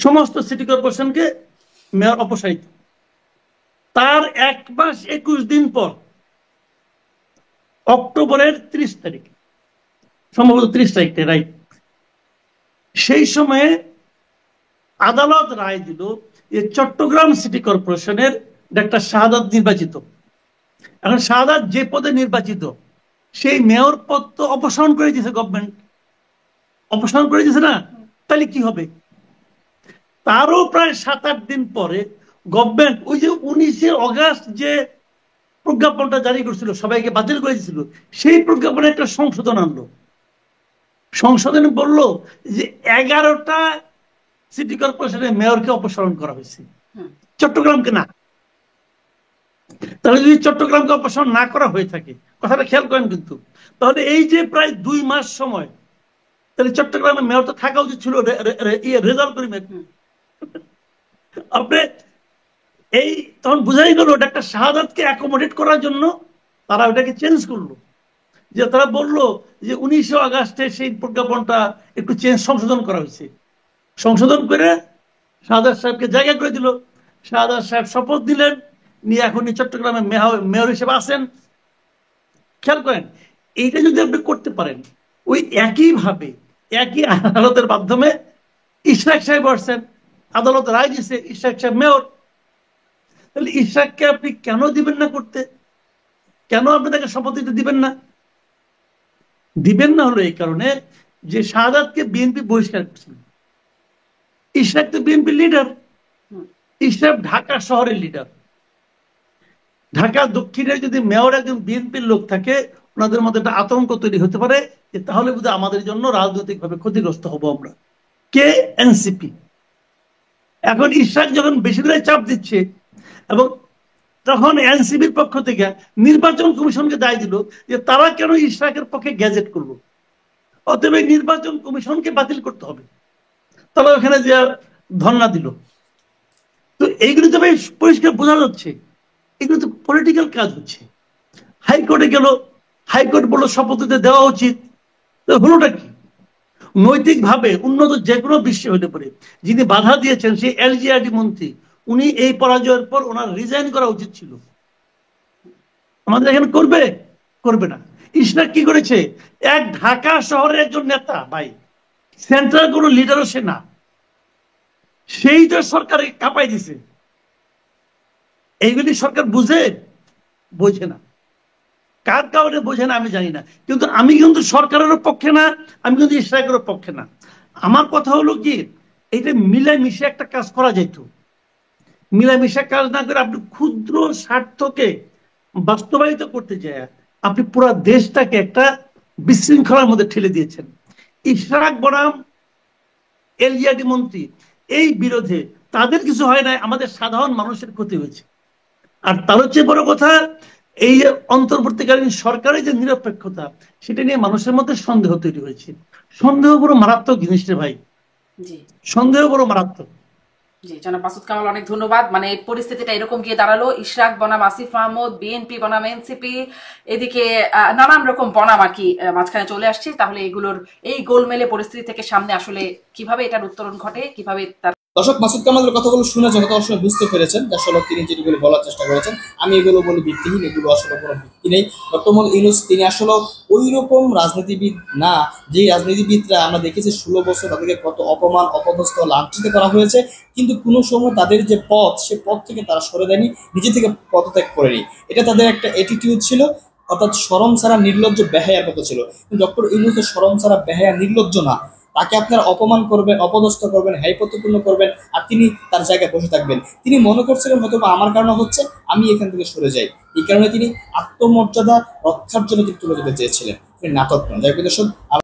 B: সমস্ত সিটি কর্পোরেশনকে মেয়র অপসারিত। তার 1 মাস 21 দিন পর অক্টোবরের 30 তারিখ, সম্ভবত 30 তারিখে রাইট, সেই সময়ে আদালত রায় দিল যে চট্টগ্রাম সিটি কর্পোরেশনের ডাক্তার শাহাদাত নির্বাচিত। এখন শাহাদাত যে পদে নির্বাচিত, সেই মেয়র পদ তো অপসারণ করে দিয়েছে গভর্নমেন্ট, অপসারণ করে দিয়েছে না? তাহলে কি হবে? তারও প্রায় 7-8 দিন পরে গভর্নমেন্ট ওই যে 19 অগাস্ট যে প্রজ্ঞাপনটা জারি করছিল, সবাইকে বাতিল করে দিয়েছিল, সেই প্রজ্ঞাপনে একটা সংশোধন আনলো। সংশোধনে বলল যে 11টা সিটি কর্পোরেশনের মেয়রকে অপসারণ করা হয়েছে, চট্টগ্রামকে না। তাহলে যদি চট্টগ্রামকে অপসারণ না করা হয়ে থাকে, কথাটা খেয়াল করেন কিন্তু, তাহলে এই যে প্রায় 2 মাস সময়, তাহলে চট্টগ্রামের মেয়র তো থাকা উচিত ছিল রেজাল্ট করে। আপনি এই তখন বুঝাই গেল ডাক্তার শাহাদাতকে অ্যাকোমোডেট করার জন্য তারা ওটাকে চেঞ্জ করলো। যে তারা বললো যে 19 আগস্টে সেই প্রজ্ঞাপনটা একটু সংশোধন করা হয়েছে, সংশোধন করে শাহাদাত সাহেবকে জায়গা করে দিল। শাহাদাত সাহেব শপথ দিলেন, নিয়ে এখন চট্টগ্রামে মেয়র হিসেবে আছেন। খেয়াল করেন, এইটা যদি আপনি করতে পারেন, ওই একইভাবে একই আদালতের মাধ্যমে ইশরাক সাহেব আসছেন, আদালত রায় দিচ্ছে ইশরাক সাহেব মেয়র। তাহলে ইশরাককে আপনি কেন দিবেন না করতে? কেন আপনি তাকে শপথ দিতে দিবেন না? দিবেন না হলো এই কারণে যে শাহাদাতকে বিএনপি বহিষ্কার করছিল। ইশরাক তো বিএনপি লিডার, ইশরাক ঢাকা শহরের লিডার। ঢাকা দক্ষিণের যদি মেয়র একজন বিএনপির লোক থাকে, ওনাদের মধ্যে একটা আতঙ্ক তৈরি হতে পারে যে তাহলে বোধহয় আমাদের জন্য রাজনৈতিকভাবে ক্ষতিগ্রস্ত হব আমরা। কে? এনসিপি। এখন ইশরাক যখন বেশি করে চাপ দিচ্ছে, এবং তখন এনসিপির পক্ষ থেকে নির্বাচন কমিশনকে দায় দিল যে তারা কেন ইশরাকের পক্ষে গ্যাজেট করলো, অতএব নির্বাচন কমিশনকে বাতিল করতে হবে। তারা ওখানে যে ধর্ণা দিল। তো এইগুলো তো পরিষ্কার বোঝা যাচ্ছে এগুলো তো পলিটিক্যাল কাজ হচ্ছে। হাইকোর্টে গেল, হাইকোর্ট বললো শপথ দিতে দেওয়া উচিত। হলোটা কি? নৈতিকভাবে উন্নত যে কোনো বিশ্বে হতে পারে, যিনি বাধা দিয়েছেন সেই এলজিআরডি মন্ত্রী, উনি এই পরাজয়ের পর ওনার রিজাইন করা উচিত ছিল। আমাদের এখানে করবে? করবে না। ইশরাক কি করেছে? এক ঢাকা শহরের একজন নেতা, ভাই, সেন্ট্রাল কোনো লিডারও সে না, সেই তো সরকারকে কাঁপাই দিছে। এইগুলি সরকার বুঝে? বোঝে না। কার কারণে বোঝে না আমি জানি না, কিন্তু আমি কিন্তু সরকারেরও পক্ষে না, আমি কিন্তু ইশরাকেরও পক্ষে না। আমার কথা হলো কি, এটা মিলামিশে একটা কাজ করা যেত। মিলামিশা কাজ না করে আপনি ক্ষুদ্র স্বার্থকে বাস্তবায়িত করতে চায় আপনি পুরো দেশটাকে একটা বিশৃঙ্খলার মধ্যে ঠেলে দিয়েছেন। ইশরাক বনাম এলজিআরডি মন্ত্রী, এই বিরোধে তাদের কিছু হয় না, আমাদের সাধারণ মানুষের ক্ষতি হয়েছে। আর তার চেয়ে বড় কথা, এই অন্তর্বর্তীকালীন সরকারের যে নিরপেক্ষতা, সেটা নিয়ে মানুষের মধ্যে সন্দেহ তৈরি হয়েছে। সন্দেহ বড় মারাত্মক জিনিস রে ভাই, সন্দেহ বড় মারাত্মক।
A: জি, জনাব মাসুদ কামাল, অনেক ধন্যবাদ। মানে পরিস্থিতিটা এরকম গিয়ে দাঁড়ালো, ইশরাক বনাম আসিফ মাহমুদ, বিএনপি বনাম এনসিপি, এদিকে নানান রকম বনাম আর কি মাঝখানে চলে আসছে। তাহলে এগুলোর এই গোলমেলে পরিস্থিতি থেকে সামনে আসলে কিভাবে এটার উত্তরণ ঘটে, কিভাবে তার
C: দর্শক, মাসুদ কামালের কথাগুলো শুনেছেন, হয়তো অবশ্যই বুঝতে পেরেছেন যে আসলে তিনি যেগুলো বলার চেষ্টা করেছেন। আমি এগুলো বলি ভিত্তিহীন, এগুলো আসলে কোনো ভিত্তি নেই। ডক্টর মোহাম্মদ ইউনূস তিনি আসলে ওই রকম রাজনীতিবিদ না, যে রাজনীতিবিদরা আমরা দেখেছি 16 বছর তাদেরকে কত অপমান, অপদস্থ, লাঞ্ছিত করা হয়েছে, কিন্তু কোনো সময় তাদের যে পথ, সে পথ থেকে তারা সরে দেয়নি, নিজে থেকে পদত্যাগ করেনি। এটা তাদের একটা অ্যাটিটিউড ছিল, অর্থাৎ শরম ছাড়া নির্লজ্জ বেহায়ার মতো ছিল। কিন্তু ডক্টর ইউনূস শরম ছাড়া বেহায়া নির্লজ্জ না। তাকে আপনারা অপমান করবেন, অপদস্থ করবেন, হ্যায়পত্যপূর্ণ করবেন, আর তিনি তার জায়গায় বসে থাকবেন। তিনি মনে করছিলেন হয়তো আমার কারণে হচ্ছে, আমি এখান থেকে সরে যাই। এই কারণে তিনি আত্মমর্যাদা রক্ষার জন্য তিনি তুলে যেতে চেয়েছিলেন। তিনি নাটক নন। যাই হোক দর্শক,